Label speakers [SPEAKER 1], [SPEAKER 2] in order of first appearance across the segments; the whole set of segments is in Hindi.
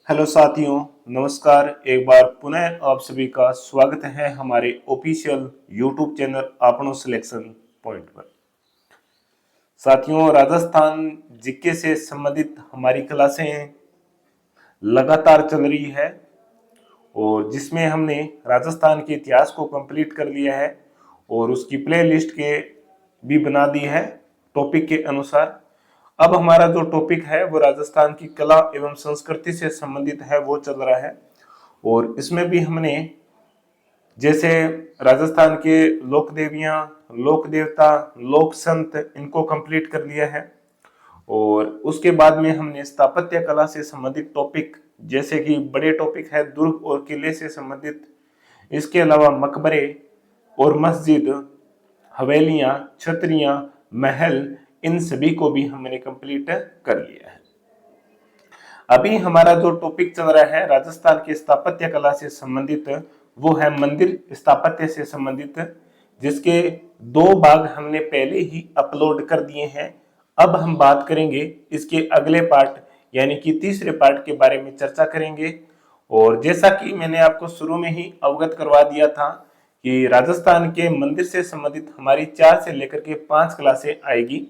[SPEAKER 1] हेलो साथियों, नमस्कार। एक बार पुनः आप सभी का स्वागत है हमारे ऑफिशियल यूट्यूब चैनल आपनो सिलेक्शन पॉइंट पर। साथियों, राजस्थान जीके से संबंधित हमारी क्लासें लगातार चल रही है और जिसमें हमने राजस्थान के इतिहास को कंप्लीट कर लिया है और उसकी प्ले लिस्ट के भी बना दी है टॉपिक के अनुसार। अब हमारा जो टॉपिक है वो राजस्थान की कला एवं संस्कृति से संबंधित है, वो चल रहा है। और इसमें भी हमने जैसे राजस्थान के लोक देवियां, लोक देवता, लोक संत, इनको कंप्लीट कर लिया है। और उसके बाद में हमने स्थापत्य कला से संबंधित टॉपिक, जैसे कि बड़े टॉपिक है दुर्ग और किले से संबंधित, इसके अलावा मकबरे और मस्जिद, हवेलियां, छतरियां, महल, इन सभी को भी हमने कंप्लीट कर लिया है। अभी हमारा जो टॉपिक चल रहा है राजस्थान के स्थापत्य कला से संबंधित, वो है मंदिर स्थापत्य से संबंधित, जिसके 2 भाग हमने पहले ही अपलोड कर दिए हैं। अब हम बात करेंगे इसके अगले पार्ट यानी कि तीसरे पार्ट के बारे में चर्चा करेंगे। और जैसा कि मैंने आपको शुरू में ही अवगत करवा दिया था कि राजस्थान के मंदिर से संबंधित हमारी 4 से लेकर के 5 क्लासें आएगी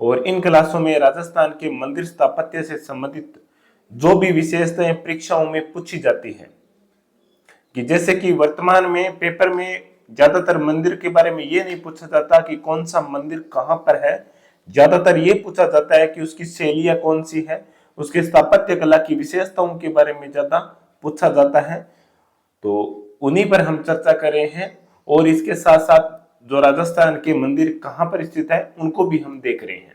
[SPEAKER 1] और इन क्लासों में राजस्थान के मंदिर स्थापत्य से संबंधित जो भी विशेषताएं परीक्षाओं में पूछी जाती है, कि जैसे कि वर्तमान में पेपर में ज्यादातर मंदिर के बारे में ये नहीं पूछा जाता कि कौन सा मंदिर कहां पर है, ज्यादातर ये पूछा जाता है कि उसकी शैलियां कौन सी है, उसके स्थापत्य कला की विशेषताओं के बारे में ज्यादा पूछा जाता है। तो उन्हीं पर हम चर्चा कर रहे हैं और इसके साथ साथ जो राजस्थान के मंदिर कहां पर स्थित है उनको भी हम देख रहे हैं।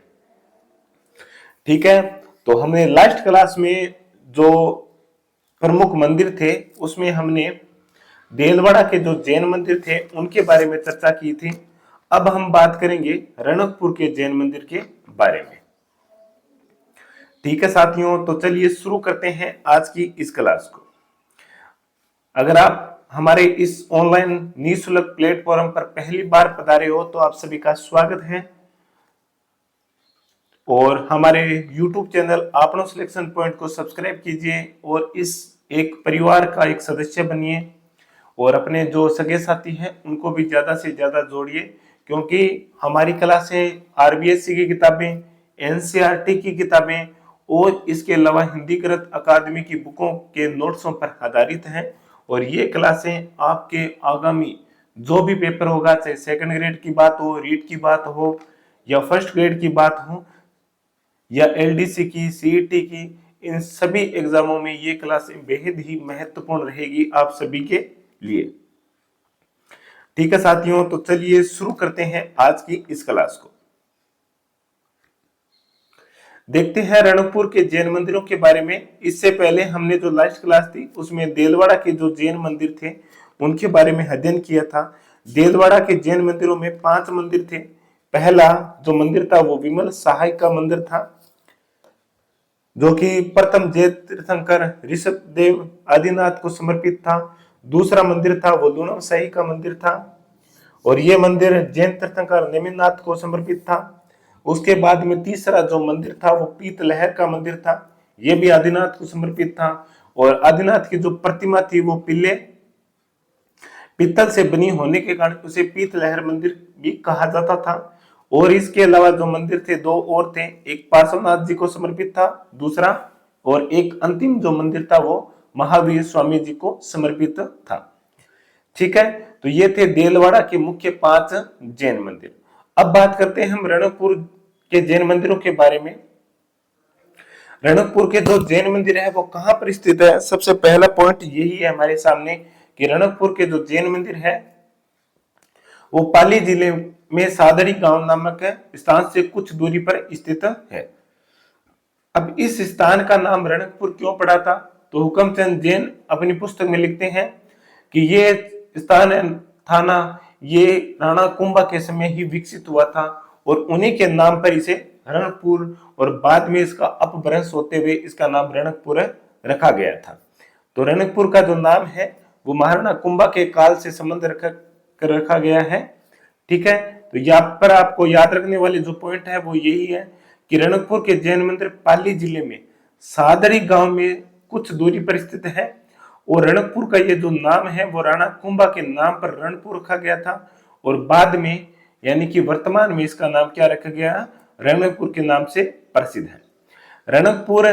[SPEAKER 1] ठीक है, तो हमने लास्ट क्लास में जो प्रमुख मंदिर थे उसमें हमने देलवाड़ा के जो जैन मंदिर थे उनके बारे में चर्चा की थी। अब हम बात करेंगे रणकपुर के जैन मंदिर के बारे में। ठीक है साथियों, तो चलिए शुरू करते हैं आज की इस क्लास को। अगर आप हमारे इस ऑनलाइन निःशुल्क प्लेटफॉर्म पर पहली बार पधारे हो तो आप सभी का स्वागत है और हमारे YouTube चैनल आपनो सिलेक्शन पॉइंट को सब्सक्राइब कीजिए और इस एक परिवार का एक सदस्य बनिए और अपने जो सगे साथी हैं उनको भी ज्यादा से ज्यादा जोड़िए, क्योंकि हमारी क्लासें RBSC की किताबें, NCERT की किताबें और इसके अलावा हिंदीकृत अकादमी की बुकों के नोट्सों पर आधारित हैं। और ये क्लासें आपके आगामी जो भी पेपर होगा, चाहे सेकंड ग्रेड की बात हो, रीट की बात हो या फर्स्ट ग्रेड की बात हो या LDC की, CET की, इन सभी एग्जामों में ये क्लासें बेहद ही महत्वपूर्ण रहेगी आप सभी के लिए। ठीक है साथियों, तो चलिए शुरू करते हैं आज की इस क्लास को। देखते हैं रणकपुर के जैन मंदिरों के बारे में। इससे पहले हमने जो लास्ट क्लास थी उसमें देलवाड़ा के जो जैन मंदिर थे उनके बारे में अध्ययन किया था। देलवाड़ा के जैन मंदिरों में 5 मंदिर थे। पहला जो मंदिर था वो विमल सहाय का मंदिर था, जो कि प्रथम जैन तीर्थंकर ऋषभ देव आदिनाथ को समर्पित था। दूसरा मंदिर था वो लूणम शाही का मंदिर था और ये मंदिर जैन तीर्थंकर नेमिनाथ को समर्पित था। उसके बाद में तीसरा जो मंदिर था वो पीत लहर का मंदिर था, ये भी आदिनाथ को समर्पित था। और आदिनाथ की जो प्रतिमा थी वो पीतल से बनी होने के कारण उसे पीत लहर मंदिर भी कहा जाता था। और इसके अलावा जो मंदिर थे 2 और थे, एक पार्श्वनाथ जी को समर्पित था दूसरा, और एक अंतिम जो मंदिर था वो महावीर स्वामी जी को समर्पित था। ठीक है, तो ये थे देलवाड़ा के मुख्य 5 जैन मंदिर। अब बात करते हैं हम रणकपुर के जैन मंदिरों के बारे में। रणकपुर के जो जैन मंदिर है वो कहां पर स्थित है, सबसे पहला पॉइंट यही है हमारे सामने कि रणकपुर के जो जैन मंदिर है वो पाली जिले में सादड़ी गांव नामक स्थान से कुछ दूरी पर स्थित है। अब इस स्थान का नाम रणकपुर क्यों पड़ा था, तो हुकमचंद जैन अपनी पुस्तक में लिखते हैं कि ये स्थान थाना ये राणा कुंभा के समय ही विकसित हुआ था और उन्हीं के नाम पर इसे रणकपुर और बाद में इसका अपभ्रंश होते हुए इसका नाम रणकपुर रखा गया था। तो रणकपुर का जो नाम है वो महाराणा कुंभा के काल से संबंध रखा गया है। ठीक है, तो यहाँ पर आपको याद रखने वाले जो पॉइंट है वो यही है कि रणकपुर के जैन मंदिर पाली जिले में सादड़ी गांव में कुछ दूरी पर स्थित है और रणकपुर का ये जो नाम है वो राणा कुंभा के नाम पर रणपुर रखा गया था और बाद में यानी कि वर्तमान में इसका नाम क्या रखा गया, रणकपुर के नाम से प्रसिद्ध है। रणकपुर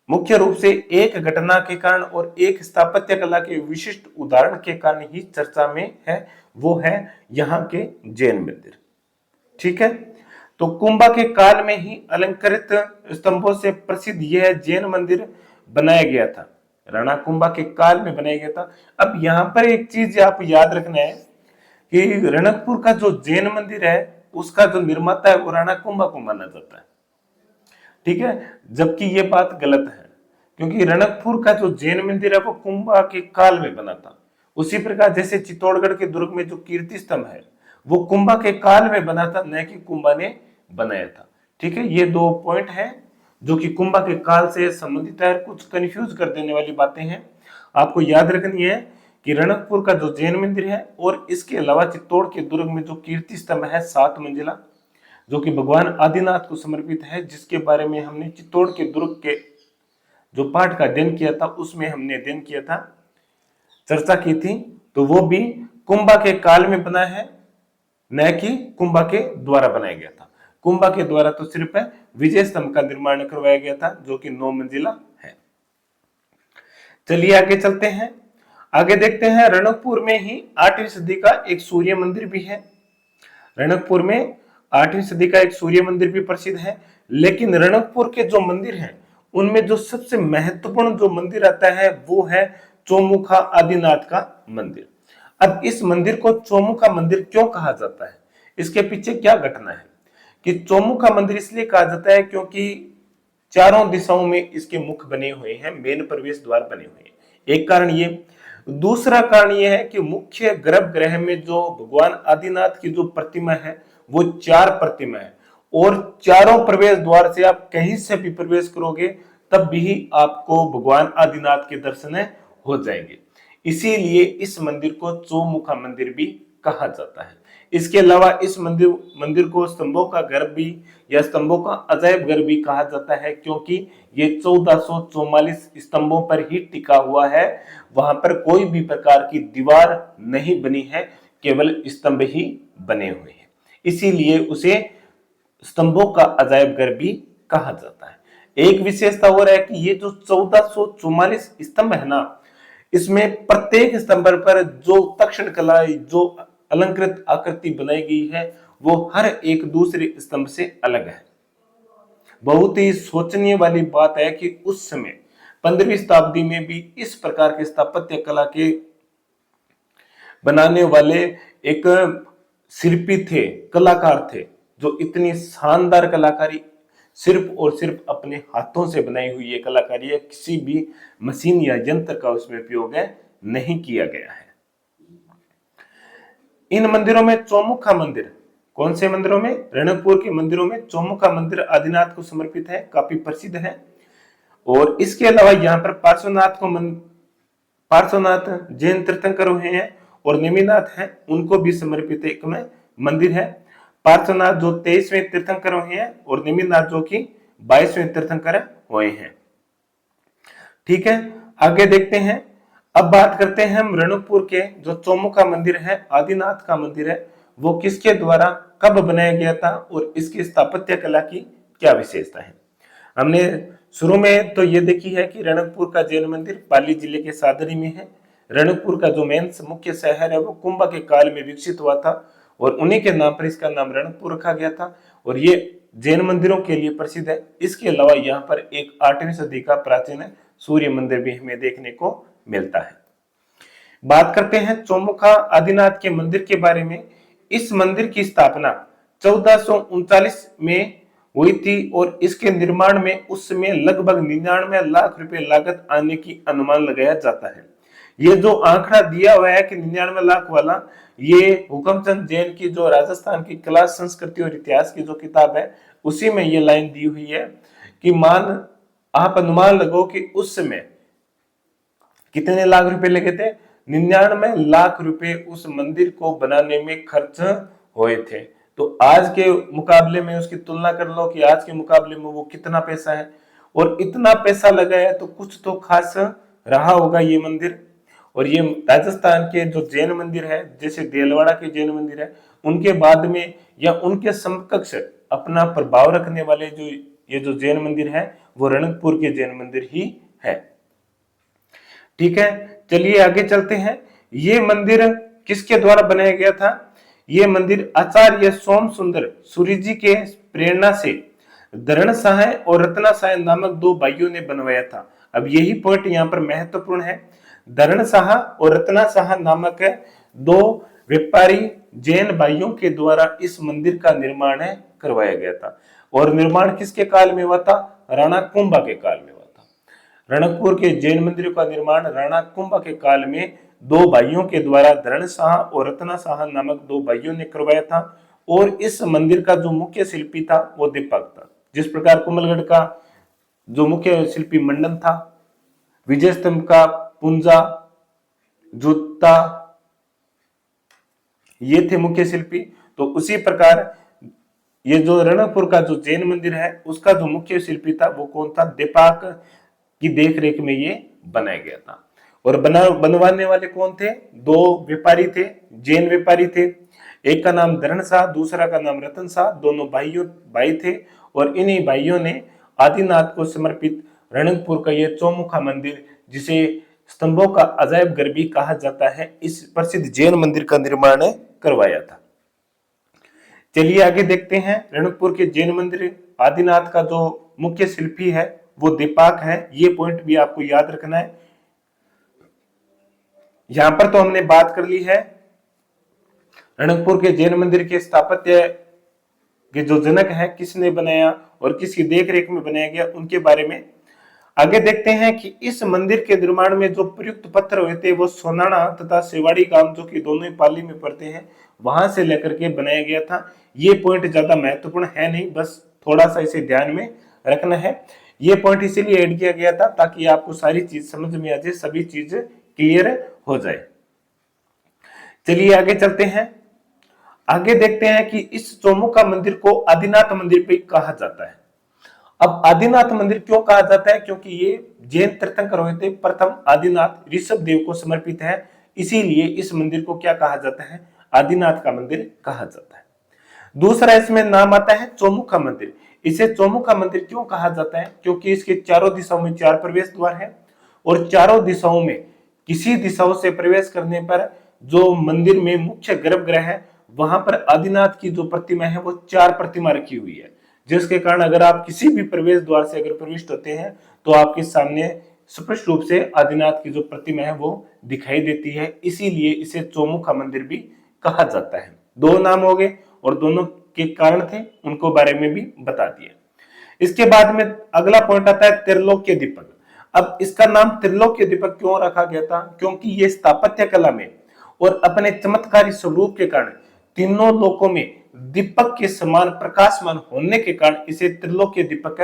[SPEAKER 1] मुख्य रूप से एक घटना के कारण और एक स्थापत्य कला के विशिष्ट उदाहरण के कारण ही चर्चा में है, वो है यहाँ के जैन मंदिर। ठीक है, तो कुंभा के काल में ही अलंकृत स्तंभों से प्रसिद्ध यह जैन मंदिर बनाया गया था, राणा कुंभा के काल में बनाया गया था। अब यहाँ पर एक चीज आप याद रखना है कि रणकपुर का जो जैन मंदिर है उसका जो निर्माता है वो राणा कुंभा को माना जाता है। ठीक है, जबकि ये बात गलत है क्योंकि रणकपुर का जो जैन मंदिर है वो कुंभा के काल में बना था। उसी प्रकार जैसे चित्तौड़गढ़ के दुर्ग में जो कीर्ति स्तंभ है वो कुंभा के काल में बना था, न कि कुंभा ने बनाया था। ठीक है, ये दो पॉइंट है जो कि कुंभा के काल से संबंधित है, कुछ कंफ्यूज कर देने वाली बातें हैं। आपको याद रखनी है कि रणकपुर का जो जैन मंदिर है और इसके अलावा चित्तौड़ के दुर्ग में जो कीर्ति स्तंभ है 7 मंजिला जो कि भगवान आदिनाथ को समर्पित है, जिसके बारे में हमने चित्तौड़ के दुर्ग के जो पाठ का अध्ययन किया था उसमें हमने अध्ययन किया था, चर्चा की थी, तो वो भी कुंभा के काल में बना है, न कि कुंभा के द्वारा बनाया गया था। कुंभा के द्वारा तो सिर्फ विजय स्तंभ का निर्माण करवाया गया था जो कि 9 मंजिला है। चलिए आगे चलते हैं, आगे देखते हैं रणकपुर में ही 8वीं सदी का एक सूर्य मंदिर भी है। रणकपुर में 8वीं सदी का एक सूर्य मंदिर भी प्रसिद्ध है, लेकिन रणकपुर के जो मंदिर हैं उनमें जो सबसे महत्वपूर्ण जो मंदिर आता है वो है चौमुखा आदिनाथ का मंदिर। अब इस मंदिर को चौमुखा मंदिर क्यों कहा जाता है, इसके पीछे क्या घटना है कि चौमुखा मंदिर इसलिए कहा जाता है क्योंकि चारों दिशाओं में इसके मुख बने हुए हैं, मेन प्रवेश द्वार बने हुए हैं, एक कारण ये। दूसरा कारण यह है कि मुख्य गर्भगृह में जो भगवान आदिनाथ की जो प्रतिमा है वो 4 प्रतिमा है और चारों प्रवेश द्वार से आप कहीं से भी प्रवेश करोगे तब भी आपको भगवान आदिनाथ के दर्शन हो जाएंगे। इसीलिए इस मंदिर को चौमुखा मंदिर भी कहा जाता है। इसके अलावा इस मंदिर को स्तंभों का घर भी या स्तंभों का अजायब घर भी कहा जाता है क्योंकि ये 1444 स्तंभों पर ही टिका हुआ है, वहां पर कोई भी प्रकार की दीवार नहीं बनी है, केवल स्तंभ ही बने हुए हैं, इसीलिए उसे स्तंभों का अजायब घर भी कहा जाता है। एक विशेषता और है कि ये जो 1444 स्तंभ है ना, इसमें प्रत्येक स्तंभ पर जो तक्षण कला जो अलंकृत आकृति बनाई गई है वो हर एक दूसरे स्तंभ से अलग है। बहुत ही सोचनीय वाली बात है कि उस समय 15वीं शताब्दी में भी इस प्रकार के स्थापत्य कला के बनाने वाले एक शिल्पी थे, कलाकार थे, जो इतनी शानदार कलाकारी सिर्फ और सिर्फ अपने हाथों से बनाई हुई ये कलाकारी है, किसी भी मशीन या यंत्र का उसमें उपयोग नहीं किया गया है। इन मंदिरों में चौमुखा मंदिर, कौन से मंदिरों में, रणकपुर के मंदिरों में चौमुखा मंदिर आदिनाथ को समर्पित है, काफी प्रसिद्ध है। और इसके अलावा यहाँ पर पार्श्वनाथ जैन तीर्थंकर हुए हैं और नेमिनाथ हैं, उनको भी समर्पित एक में मंदिर है। पार्श्वनाथ जो 23वें तीर्थंकर हुए हैं और नेमिनाथ जो कि 22वें तीर्थंकर हुए हैं। ठीक है, आगे देखते हैं। अब बात करते हैं हम रणकपुर के जो चौमुखा मंदिर है, आदिनाथ का मंदिर है, वो किसके द्वारा कब बनाया गया था और इसकी स्थापत्य कला की क्या विशेषता है। हमने शुरू में तो ये देखी है कि रणकपुर का जैन मंदिर पाली जिले के सादरी में है। रणकपुर का जो मेन मुख्य शहर है वो कुंभा के काल में विकसित हुआ था और उन्हीं के नाम पर इसका नाम रणकपुर रखा गया था और ये जैन मंदिरों के लिए प्रसिद्ध है। इसके अलावा यहाँ पर एक 8वीं सदी का प्राचीन सूर्य मंदिर भी हमें देखने को मिलता है। बात करते हैं चौमुखा आदिनाथ के मंदिर के बारे में। इस मंदिर की स्थापना 1439 में हुई थी और इसके निर्माण में उस समय लगभग 99 लाख रुपए लागत आने की अनुमान लगाया जाता है। ये जो आंकड़ा दिया हुआ है कि 99 लाख वाला, ये हुकमचंद जैन की जो राजस्थान की कला संस्कृति और इतिहास की जो किताब है उसी में ये लाइन दी हुई है कि आप अनुमान लगो कि उस समय कितने लाख रुपए लगे थे, 99 लाख रुपए उस मंदिर को बनाने में खर्च हुए थे। तो आज के मुकाबले में उसकी तुलना कर लो कि आज के मुकाबले में वो कितना पैसा है। और इतना पैसा लगाया तो कुछ तो खास रहा होगा ये मंदिर। और ये राजस्थान के जो जैन मंदिर है, जैसे देलवाड़ा के जैन मंदिर है, उनके बाद में या उनके समकक्ष अपना प्रभाव रखने वाले जो ये जो जैन मंदिर है वो रणकपुर के जैन मंदिर ही है। ठीक है, चलिए आगे चलते हैं। ये मंदिर किसके द्वारा बनाया गया था? ये मंदिर आचार्य सोम सुंदर सूरी जी के प्रेरणा से धरण साह और रत्ना साह नामक दो भाइयों ने बनवाया था। अब यही पॉइंट यहाँ पर महत्वपूर्ण है। धरण साह और रत्ना साह नामक दो व्यापारी जैन भाइयों के द्वारा इस मंदिर का निर्माण करवाया गया था। और निर्माण किसके काल में हुआ था? राणा कुंभा के काल में हुआ था। रणकपुर के जैन मंदिर का निर्माण राणा कुंभा के काल में दो भाइयों के द्वारा धरण शाह और रत्ना शाह नामक दो भाइयों ने करवाया था। और इस मंदिर का जो मुख्य शिल्पी था वो दीपक था। जिस प्रकार कुंभलगढ़ का जो मुख्य शिल्पी मंडन था, विजय स्तंभ का पुंजा, जूता, ये थे मुख्य शिल्पी। तो उसी प्रकार ये जो रणकपुर का जो जैन मंदिर है उसका जो मुख्य शिल्पी था वो कौन था? दीपक की देखरेख में ये बनाया गया था। और बनवाने वाले कौन थे? दो व्यापारी थे, जैन व्यापारी थे। एक का नाम धरण शाह, दूसरा का नाम रतन शाह, दोनों भाई थे। और इन्हीं भाइयों ने आदिनाथ को समर्पित रणकपुर का ये चौमुखा मंदिर, जिसे स्तंभों का अजायब घर भी कहा जाता है, इस प्रसिद्ध जैन मंदिर का निर्माण करवाया था। चलिए आगे देखते हैं। रणकपुर के जैन मंदिर आदिनाथ का जो मुख्य शिल्पी है वो दीपक है। ये पॉइंट भी आपको याद रखना है। यहां पर तो हमने बात कर ली है रणकपुर के जैन मंदिर के स्थापत्य के जो जनक है, किसने बनाया और किसकी देखरेख में बनाया गया, उनके बारे में। आगे देखते हैं कि इस मंदिर के निर्माण में जो प्रयुक्त पत्थर हुए थे वो सोनाना तथा सेवाड़ी गांव, जो कि दोनों ही पाली में पड़ते हैं, वहां से लेकर के बनाया गया था। ये पॉइंट ज्यादा महत्वपूर्ण है नहीं, बस थोड़ा सा इसे ध्यान में रखना है। ये पॉइंट इसीलिए ऐड किया गया था ताकि आपको सारी चीज समझ में आ जाए, सभी चीज क्लियर हो जाए। चलिए आगे चलते हैं। आगे देखते हैं कि इस चौमुखा मंदिर को आदिनाथ मंदिर भी कहा जाता है। अब आदिनाथ मंदिर क्यों कहा जाता है? क्योंकि ये जैन तीर्थंकर हुए थे प्रथम आदिनाथ ऋषभ देव को समर्पित है, इसीलिए इस मंदिर को क्या कहा जाता है? आदिनाथ का मंदिर कहा जाता है। दूसरा इसमें नाम आता है चौमुखा मंदिर। इसे चौमुखा मंदिर क्यों कहा जाता है? क्योंकि इसके चारों दिशाओं में 4 प्रवेश द्वार है और चारों दिशाओं में किसी दिशाओं से प्रवेश करने पर जो मंदिर में मुख्य गर्भगृह है वहां पर आदिनाथ की जो प्रतिमा है वो 4 प्रतिमा रखी हुई है, जिसके कारण अगर आप किसी भी प्रवेश द्वार से अगर प्रविष्ट होते हैं तो आपके सामने स्पष्ट रूप से आदिनाथ की जो प्रतिमा है वो दिखाई देती है, इसीलिए इसे चौमुखा मंदिर भी कहा जाता है। 2 नाम हो गए और दोनों के कारण थे, उनको बारे में भी बता दिया। इसके बाद में अगला पॉइंट आता है त्रिलोक्य दीपक। अब इसका नाम त्रिलोक्य दीपक क्यों रखा गया था? क्योंकि ये स्थापत्य कला में और अपने चमत्कारी स्वरूप के कारण तीनों लोकों में दीपक के समान प्रकाशमान होने के कारण इसे त्रिलोक्य दीपक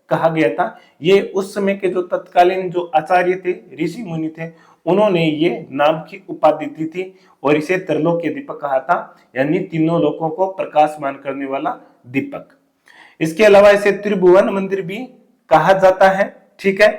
[SPEAKER 1] कहा गया था। ये उस समय के जो तत्कालीन जो आचार्य थे, ऋषि मुनि थे, उन्होंने ये नाम की उपाधि दी थी और इसे त्रिलोक्य दीपक कहा था, यानी तीनों लोकों को प्रकाशमान करने वाला दीपक। इसके अलावा इसे त्रिभुवन मंदिर भी कहा जाता है। ठीक है,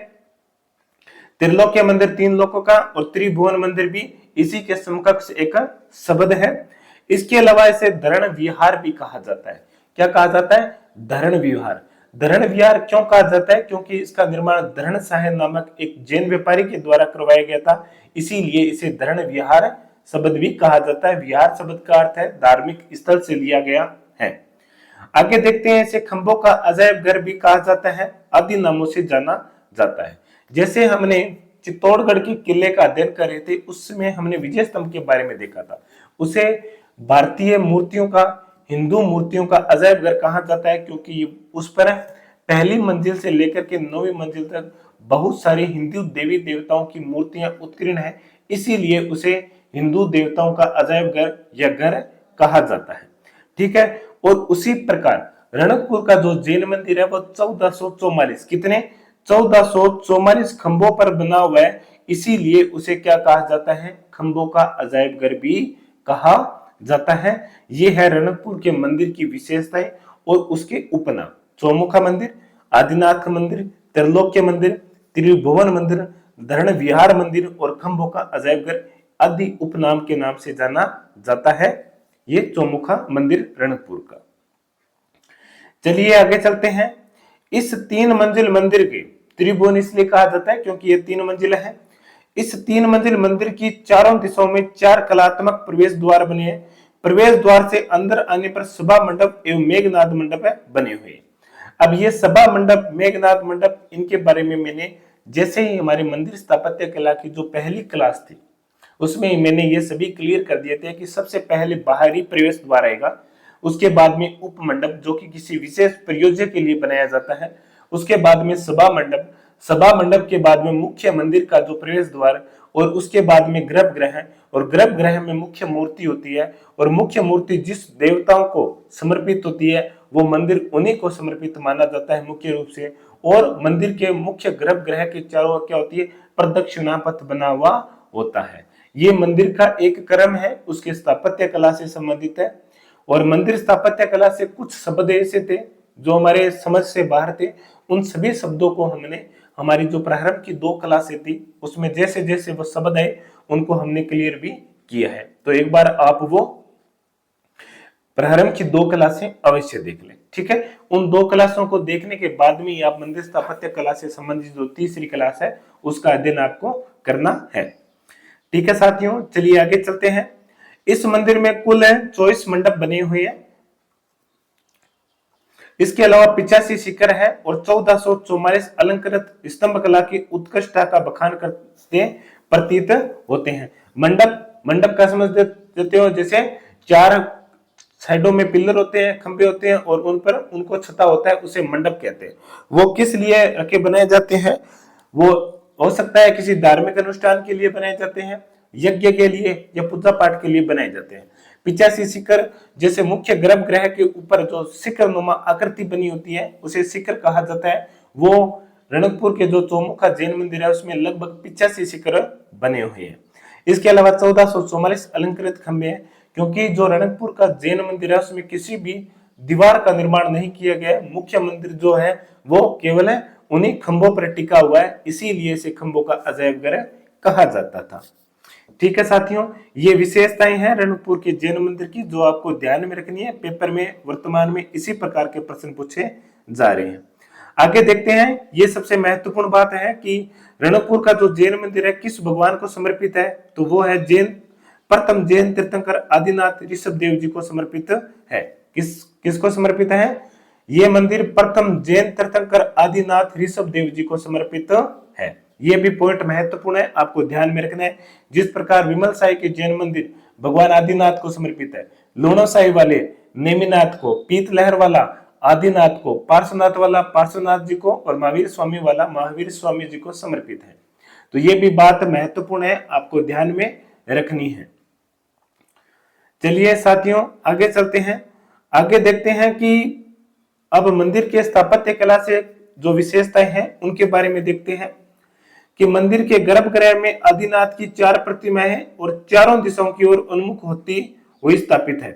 [SPEAKER 1] त्रिलोक्य मंदिर 3 लोकों का और त्रिभुवन मंदिर भी इसी के समकक्ष एक शब्द है। इसके अलावा इसे धरण विहार भी कहा जाता है। क्या कहा जाता है? धरण विहार। धरण विहार क्यों कहा जाता है? क्योंकि इसका निर्माण धरण शाह नामक एक जैन व्यापारी के द्वारा करवाया गया था, इसीलिए इसे धरण विहार शब्द भी कहा जाता है। विहार शब्द का अर्थ है धार्मिक स्थल से लिया गया है। आगे देखते हैं, इसे खंभों का अजायब घर भी कहा जाता है, आदि नामों से जाना जाता है। जैसे हमने चित्तौड़गढ़ के किले का अध्ययन कर रहे थे, उसमें हमने विजय स्तंभ के बारे में देखा था। उसे भारतीय मूर्तियों का, हिंदू मूर्तियों का अजायब घर कहा जाता है, क्योंकि उस पर पहली मंजिल से लेकर के 9वीं मंजिल तक बहुत सारी हिंदू देवी देवताओं की मूर्तियां उत्कीर्ण है, इसीलिए उसे हिंदू देवताओं का अजायब घर या घर कहा जाता है। ठीक है, और उसी प्रकार रणकपुर का जो जैन मंदिर है वो 1444 कितने 1444 खंभों पर बना हुआ है, इसीलिए उसे क्या कहा जाता है? खंभों का अजायब घर भी कहा जाता है। ये है रणकपुर के मंदिर की विशेषताएं और उसके उपनाम चौमुखा मंदिर, आदिनाथ मंदिर, त्रिलोक्य मंदिर, त्रिभुवन मंदिर, धरण विहार मंदिर और खंभों का अजायब घर आदि उपनाम के नाम से जाना जाता है ये चौमुखा मंदिर रणकपुर का। चलिए आगे चलते हैं। इस 3 मंजिल मंदिर के त्रिभुवन इसलिए कहा जाता है क्योंकि ये 3 मंजिल है। इस 3 मंजिल मंदिर की चारों दिशाओं में 4 कलात्मक प्रवेश द्वार बने हैं। प्रवेश द्वार से अंदर आने पर सभा मंडप एवं मेघनाद मंडप बने हुए हैं। अब ये सभा मंडप, मेघनाद मंडप, इनके बारे में मैंने जैसे ही हमारी मंदिर स्थापत्य कला की जो पहली क्लास थी उसमें मैंने ये सभी क्लियर कर दिए थे कि सबसे पहले बाहरी प्रवेश द्वार आएगा, उसके बाद में उप मंडप जो कि किसी विशेष प्रयोजन के लिए बनाया जाता है, उसके बाद में सभा मंडप, सभा मंडप के बाद में मुख्य मंदिर का जो प्रवेश द्वार, और उसके बाद में गर्भगृह, और गर्भगृह में मुख्य मूर्ति होती है, और मुख्य मूर्ति जिस देवताओं को समर्पित होती है वो मंदिर उन्हीं को समर्पित माना जाता है मुख्य रूप से। और मंदिर के मुख्य गर्भगृह के चारों ओर क्या होती है, प्रदक्षिणा पथ बना हुआ होता है। ये मंदिर का एक क्रम है, उसके स्थापत्य कला से संबंधित है। और मंदिर स्थापत्य कला से कुछ शब्द ऐसे थे जो हमारे समझ से बाहर थे, उन सभी शब्दों को हमने हमारी जो प्रारंभ की 2 क्लासें थी उसमें जैसे जैसे वो शब्द आए उनको हमने क्लियर भी किया है। तो एक बार आप वो प्रारंभ की 2 क्लासें अवश्य देख लें, ठीक है। उन 2 क्लासों को देखने के बाद में आप मंदिर स्थापत्य कला से संबंधित जो तीसरी क्लास है उसका अध्ययन आपको करना है, ठीक है साथियों। चलिए आगे चलते हैं। इस मंदिर में कुल 24 मंडप बने हुए हैं। इसके अलावा 85 शिखर है और 1444 अलंकृत स्तंभ कला की उत्कृष्टता का बखान करते प्रतीत होते हैं। मंडप का समझ देते हो, जैसे 4 साइडों में पिलर होते हैं, खंभे होते हैं और उन पर उनको छता होता है, उसे मंडप कहते हैं। वो किस लिए रखे बनाए जाते हैं, वो हो सकता है किसी धार्मिक अनुष्ठान के लिए बनाए जाते हैं, यज्ञ के लिए या पूजा पाठ के लिए बनाए जाते हैं। 85 शिखर, जैसे मुख्य गर्भगृह के ऊपर जो शिखर नुमा आकृति बनी होती है उसे शिखर कहा जाता है। वो रणकपुर के जो चौमुखा जैन मंदिर है उसमें लगभग 85 शिखर बने हुए हैं। इसके अलावा 1444 अलंकृत खंभे हैं, क्योंकि जो रणकपुर का जैन मंदिर है उसमें किसी भी दीवार का निर्माण नहीं किया गया है। मुख्य मंदिर जो है वो केवल है उन्हीं खंभों पर टिका हुआ है, इसीलिए इसे खंभों का अजायब घर कहा जाता था, ठीक है साथियों। ये विशेषताएं हैं रणकपुर के जैन मंदिर की जो आपको ध्यान में रखनी है। पेपर में वर्तमान में इसी प्रकार के प्रश्न पूछे जा रहे हैं। आगे देखते हैं। ये सबसे महत्वपूर्ण बात है कि रणकपुर का जो जैन मंदिर है किस भगवान को समर्पित है, तो वो है प्रथम जैन तीर्थंकर आदिनाथ ऋषभ देव जी को समर्पित है। किसको समर्पित है? ये मंदिर प्रथम जैन तीर्थंकर आदिनाथ ऋषभ देव जी को समर्पित है। ये भी पॉइंट महत्वपूर्ण है, आपको ध्यान में रखना है। जिस प्रकार विमल साई के जैन मंदिर भगवान आदिनाथ को समर्पित है, लोणा साई वाले नेमिनाथ को, पीत लहर वाला आदिनाथ को, पार्श्वनाथ वाला पार्श्वनाथ जी को और महावीर स्वामी वाला महावीर स्वामी जी को समर्पित है। तो ये भी बात महत्वपूर्ण है, आपको ध्यान में रखनी है। चलिए साथियों आगे चलते हैं। आगे देखते हैं कि अब मंदिर के स्थापत्य कला से जो विशेषताएं हैं उनके बारे में देखते हैं कि मंदिर के गर्भगृह में आदिनाथ की 4 प्रतिमाएं हैं और चारों दिशाओं की ओर उन्मुख होती हुई स्थापित है।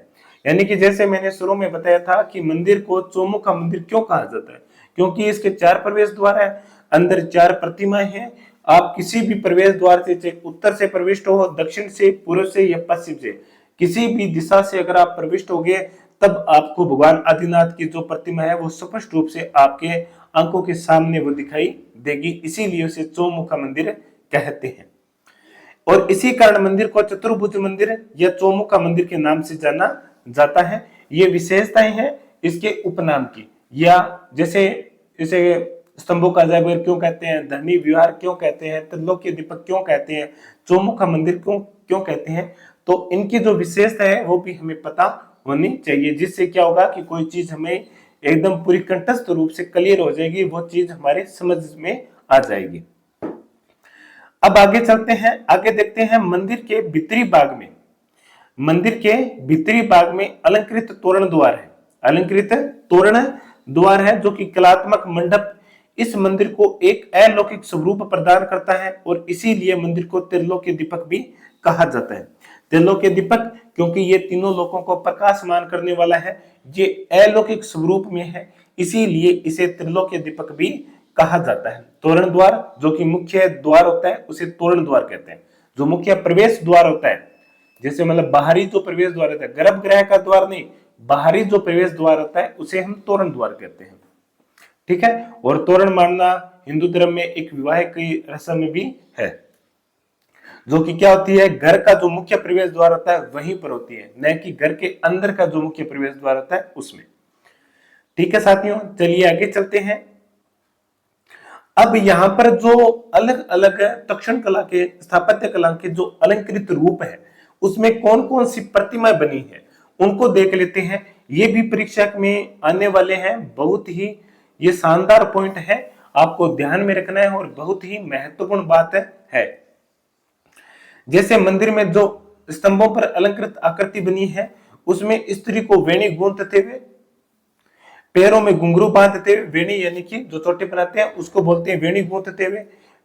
[SPEAKER 1] यानी कि जैसे मैंने शुरू में बताया था कि मंदिर को चौमुखा मंदिर क्यों कहा जाता है, क्योंकि इसके 4 प्रवेश द्वार है, अंदर 4 प्रतिमाएं हैं। आप किसी भी प्रवेश द्वार से, चाहे उत्तर से प्रविष्ट हो, दक्षिण से, पूर्व से या पश्चिम से, किसी भी दिशा से अगर आप प्रविष्ट हो गए तब आपको भगवान आदिनाथ की जो प्रतिमा है वो स्पष्ट रूप से आपके आंखों के सामने वो दिखाई देगी, इसीलिए उसे चौमुखा मंदिर कहते हैं। और इसी कारण मंदिर को चतुर्भुज मंदिर या चौमुखा मंदिर के नाम से जाना जाता है। ये विशेषताएं हैं इसके उपनाम की, या जैसे इसे स्तंभों का अजायब घर क्यों कहते हैं, धरणी विहार क्यों कहते हैं, त्रिलोक्य दीपक क्यों कहते हैं, चौमुखा मंदिर क्यों कहते हैं, तो इनकी जो विशेषता है वो भी हमें पता होनी चाहिए, जिससे क्या होगा कि कोई चीज हमें एकदम पूरी कंठस्थ रूप से क्लियर हो जाएगी, वो चीज हमारे समझ में आ जाएगी। अब आगे चलते हैं। आगे देखते हैं मंदिर के भीतरी भाग में, मंदिर के भीतरी भाग में अलंकृत तोरण द्वार है, अलंकृत तोरण द्वार है जो कि कलात्मक मंडप इस मंदिर को एक अलौकिक स्वरूप प्रदान करता है और इसीलिए मंदिर को त्रिलोक्य दीपक भी कहा जाता है। त्रिलोक्य दीपक क्योंकि ये तीनों लोकों को प्रकाशमान करने वाला है, ये अलौकिक स्वरूप में है, इसीलिए इसे त्रिलोक्य दीपक भी कहा जाता है। तोरण द्वार जो कि मुख्य द्वार होता है उसे तोरण द्वार कहते हैं। जो मुख्य प्रवेश द्वार होता है, जैसे मतलब बाहरी जो प्रवेश द्वार होता है, गर्भगृह का द्वार नहीं, बाहरी जो प्रवेश द्वार होता है उसे हम तोरण द्वार कहते हैं। ठीक है। और तोरण मारना हिंदू धर्म में एक विवाह की रस्म भी है, जो कि क्या होती है, घर का जो मुख्य प्रवेश द्वार होता है वहीं पर होती है, न कि घर के अंदर का जो मुख्य प्रवेश द्वार होता है उसमें। ठीक है साथियों, चलिए आगे चलते हैं। अब यहाँ पर जो अलग अलग तक्षण कला के, स्थापत्य कला के जो अलंकृत रूप है उसमें कौन कौन सी प्रतिमाएं बनी है उनको देख लेते हैं। ये भी परीक्षा में आने वाले हैं, बहुत ही ये शानदार पॉइंट है, आपको ध्यान में रखना है और बहुत ही महत्वपूर्ण बात है। जैसे मंदिर में जो स्तंभों पर अलंकृत आकृति बनी है उसमें स्त्री को वेणी गूंथते हुए, पैरों में घुंघरू बांधते हुए, वेणी यानी कि जो चोटी बनाते हैं उसको बोलते हैं वेणी गूंथते हुए,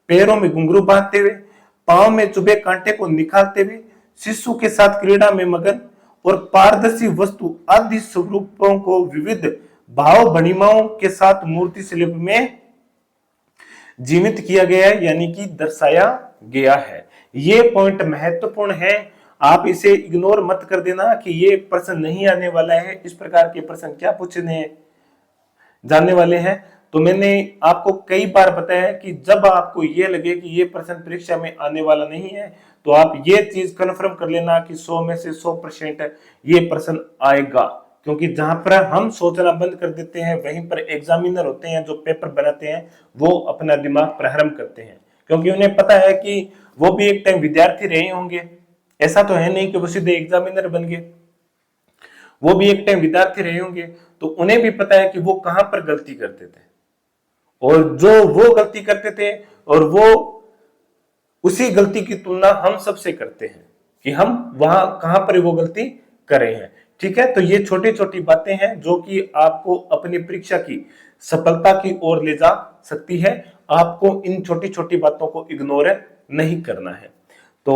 [SPEAKER 1] पैरों में घुंघरू बांधते हुए, पांव में चुभे कांटे को निकालते हुए, शिशु के साथ क्रीड़ा में मगन और पारदर्शी वस्तु आदि स्वरूपों को विविध भाव भणिमाओं के साथ मूर्ति शिल्प में जीवित किया गया है, यानी कि दर्शाया गया है। ये पॉइंट महत्वपूर्ण है, आप इसे इग्नोर मत कर देना कि ये प्रश्न नहीं आने वाला है, इस प्रकार के प्रश्न क्या पूछने जानने वाले हैं। तो मैंने आपको कई बार बताया है कि जब आपको ये लगे कि ये प्रश्न परीक्षा में आने वाला नहीं है तो आप ये चीज कन्फर्म कर लेना कि 100 में से 100% ये प्रश्न आएगा, क्योंकि जहां पर हम सोचना बंद कर देते हैं वहीं पर एग्जामिनर होते हैं जो पेपर बनाते हैं वो अपना दिमाग प्रारंभ करते हैं, क्योंकि उन्हें पता है कि वो भी एक टाइम विद्यार्थी रहे होंगे। ऐसा तो है नहीं कि वो सीधे एग्जामिनर बन गए, वो भी एक टाइम विद्यार्थी रहे होंगे, तो उन्हें भी पता है कि वो कहां पर गलती करते थे और जो वो गलती करते थे और वो उसी गलती की तुलना हम सबसे करते हैं कि हम वहां कहां पर वो गलती कर रहे हैं। ठीक है, तो ये छोटी छोटी बातें हैं जो कि आपको अपनी परीक्षा की सफलता की ओर ले जा सकती है। आपको इन छोटी छोटी बातों को इग्नोर नहीं करना है। तो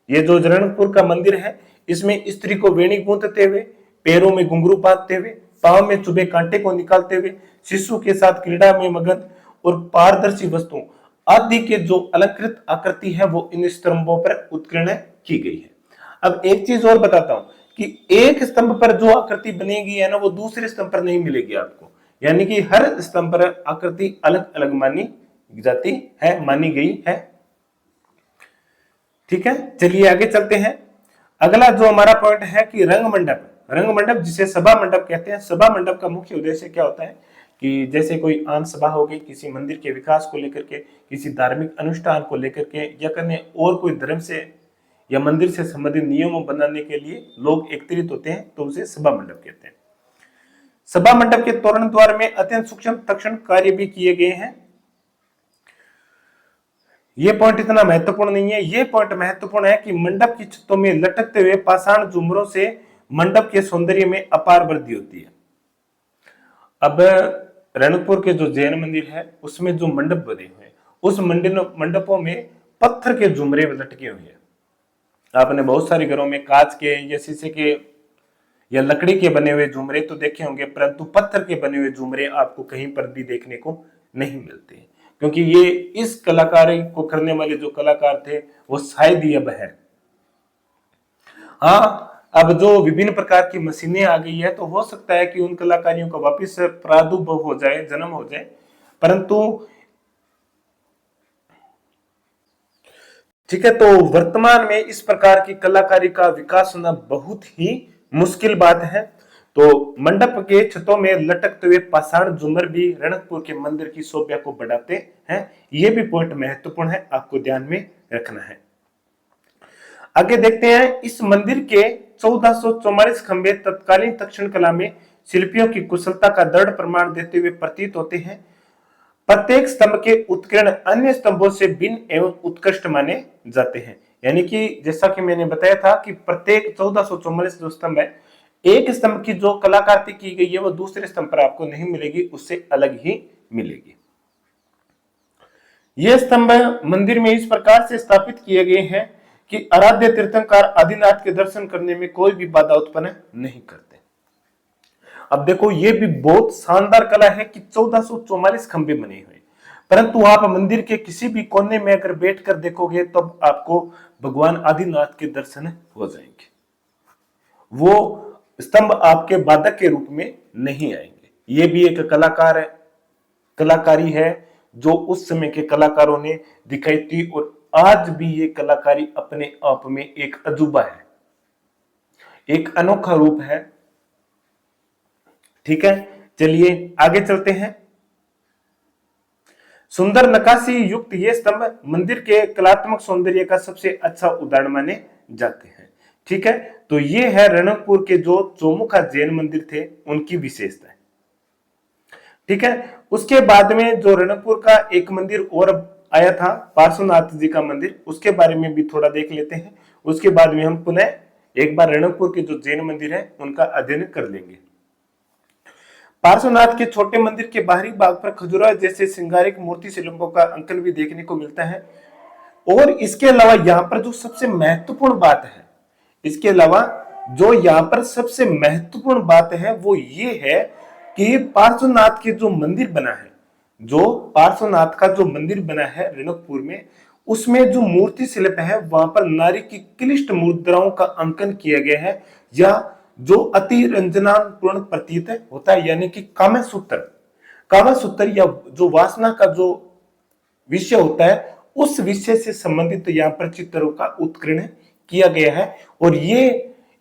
[SPEAKER 1] ये जो रणकपुर का मंदिर है इसमें स्त्री को वेणी गूंथते हुए, पैरों में घुंघरू बांधते हुए, पांव में चुभे कांटे को निकालते हुए, शिशु के साथ क्रीड़ा में मगन और पारदर्शी वस्तुओं आदि के जो अलंकृत आकृति है वो इन स्तंभों पर उत्कीर्ण की गई है। अब एक चीज और बताता हूं कि एक स्तंभ पर जो आकृति बनेगी है ना वो दूसरे स्तंभ पर नहीं मिलेगी आपको, यानी कि हर स्तंभ पर आकृति अलग अलग मानी जाती है, मानी गई है। ठीक है, चलिए आगे चलते हैं। अगला जो हमारा पॉइंट है कि रंग मंडप। रंग मंडप जिसे सभा मंडप कहते हैं। सभा मंडप का मुख्य उद्देश्य क्या होता है कि जैसे कोई आम सभा हो गई, किसी मंदिर के विकास को लेकर के, किसी धार्मिक अनुष्ठान को लेकर के, या करने और कोई धर्म से या मंदिर से संबंधित नियमों बनाने के लिए लोग एकत्रित होते हैं तो उसे सभा मंडप कहते हैं। सभा मंडप के तोरण द्वार में अत्यंत सूक्ष्म तक्षण कार्य भी किए गए हैं। ये पॉइंट इतना महत्वपूर्ण नहीं है, ये पॉइंट महत्वपूर्ण है कि मंडप की छतों में लटकते हुए पाषाण झुमरों से मंडप के सौंदर्य में अपार वृद्धि होती है। अब रणकपुर के जो जैन मंदिर है उसमें जो मंडप बने हुए हैं उस मंडपों में पत्थर के झुमरे लटके हुए हैं। आपने बहुत सारे घरों में कांच के या शीशे के या लकड़ी के बने हुए झुमरे तो देखे होंगे, परंतु पत्थर के बने हुए झुमरे आपको कहीं पर भी देखने को नहीं मिलते, क्योंकि ये इस कलाकारी को करने वाले जो कलाकार थे वो शायद ही अब है। हाँ, अब जो विभिन्न प्रकार की मशीनें आ गई है तो हो सकता है कि उन कलाकारियों का वापिस प्रादुर्भाव हो जाए, जन्म हो जाए, परंतु ठीक है, तो वर्तमान में इस प्रकार की कलाकारी का विकास होना बहुत ही मुश्किल बात है। तो मंडप के छतों में लटकते हुए पाषाण झूमर भी रणकपुर के मंदिर की शोभा को बढ़ाते हैं। यह भी पॉइंट महत्वपूर्ण है, आपको ध्यान में रखना है। आगे देखते हैं, इस मंदिर के 1444 खंबे तत्कालीन दक्षिण कला में शिल्पियों की कुशलता का दृढ़ प्रमाण देते हुए प्रतीत होते हैं। प्रत्येक स्तंभ के उत्कीर्ण अन्य स्तंभों से भिन्न एवं उत्कृष्ट माने जाते हैं। यानी कि जैसा कि मैंने बताया था कि प्रत्येक 1444 जो स्तंभ है, एक स्तंभ की जो कलाकृति की गई है वो दूसरे स्तंभ पर आपको नहीं मिलेगी, उससे अलग ही मिलेगी। ये स्तंभ मंदिर में इस प्रकार से स्थापित किए गए हैं कि आराध्य तीर्थंकर आदिनाथ के दर्शन करने में कोई भी बाधा उत्पन्न नहीं करते। अब देखो, ये भी बहुत शानदार कला है कि 1444 खंबे बने हुए, परंतु आप मंदिर के किसी भी कोने में अगर बैठकर देखोगे तो आपको भगवान आदिनाथ के दर्शन हो जाएंगे। वो स्तंभ आपके बाधक के रूप में नहीं आएंगे। ये भी एक कलाकारी है जो उस समय के कलाकारों ने दिखाई थी, और आज भी ये कलाकारी अपने आप में एक अजूबा है, एक अनोखा रूप है। ठीक है, चलिए आगे चलते हैं। सुंदर नक्काशी युक्त ये स्तंभ मंदिर के कलात्मक सौंदर्य का सबसे अच्छा उदाहरण माने जाते हैं। ठीक है, तो ये है रणकपुर के जो चौमुखा जैन मंदिर थे उनकी विशेषता है। ठीक है, उसके बाद में जो रणकपुर का एक मंदिर और आया था, पार्श्वनाथ जी का मंदिर, उसके बारे में भी थोड़ा देख लेते हैं। उसके बाद में हम पुनः एक बार रणकपुर के जो जैन मंदिर है उनका अध्ययन कर लेंगे। पार्श्वनाथ के छोटे मंदिर के बाहरी भाग पर खजुराहो जैसे श्रृंगारिक मूर्ति शिल्पों का अंकन भी देखने को मिलता है। और इसके अलावा यहाँ पर जो सबसे महत्वपूर्ण बात है, इसके अलावा जो यहाँ पर सबसे महत्वपूर्ण बात है वो ये है कि पार्श्वनाथ के जो मंदिर बना है, जो पार्श्वनाथ का जो मंदिर बना है रणकपुर में, उसमें जो मूर्ति शिल्प है वहां पर नारी की क्लिष्ट मुद्राओं का अंकन किया गया है, या जो अति रंजनापूर्ण प्रतीत होता है, यानी कि कामसूत्र या जो वासना का जो विषय होता है उस विषय से संबंधित यहाँ पर चित्रों का उत्कीर्ण किया गया है। और ये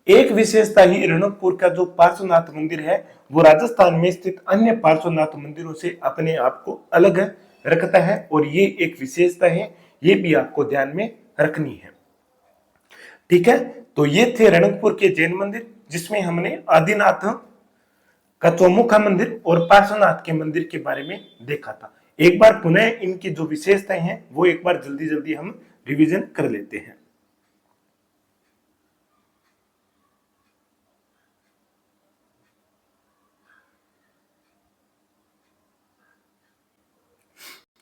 [SPEAKER 1] एक विशेषता ही रणकपुर का जो पार्श्वनाथ मंदिर है वो राजस्थान में स्थित अन्य पार्श्वनाथ मंदिरों से अपने आप को अलग रखता है, और ये एक विशेषता है, ये भी आपको ध्यान में रखनी है। ठीक है, तो ये थे रणकपुर के जैन मंदिर, जिसमें हमने आदिनाथ का चौमुखा मंदिर और पार्श्वनाथ के मंदिर के बारे में देखा था। एक बार पुनः इनकी जो विशेषताएं हैं वो एक बार जल्दी जल्दी हम रिवीजन कर लेते हैं।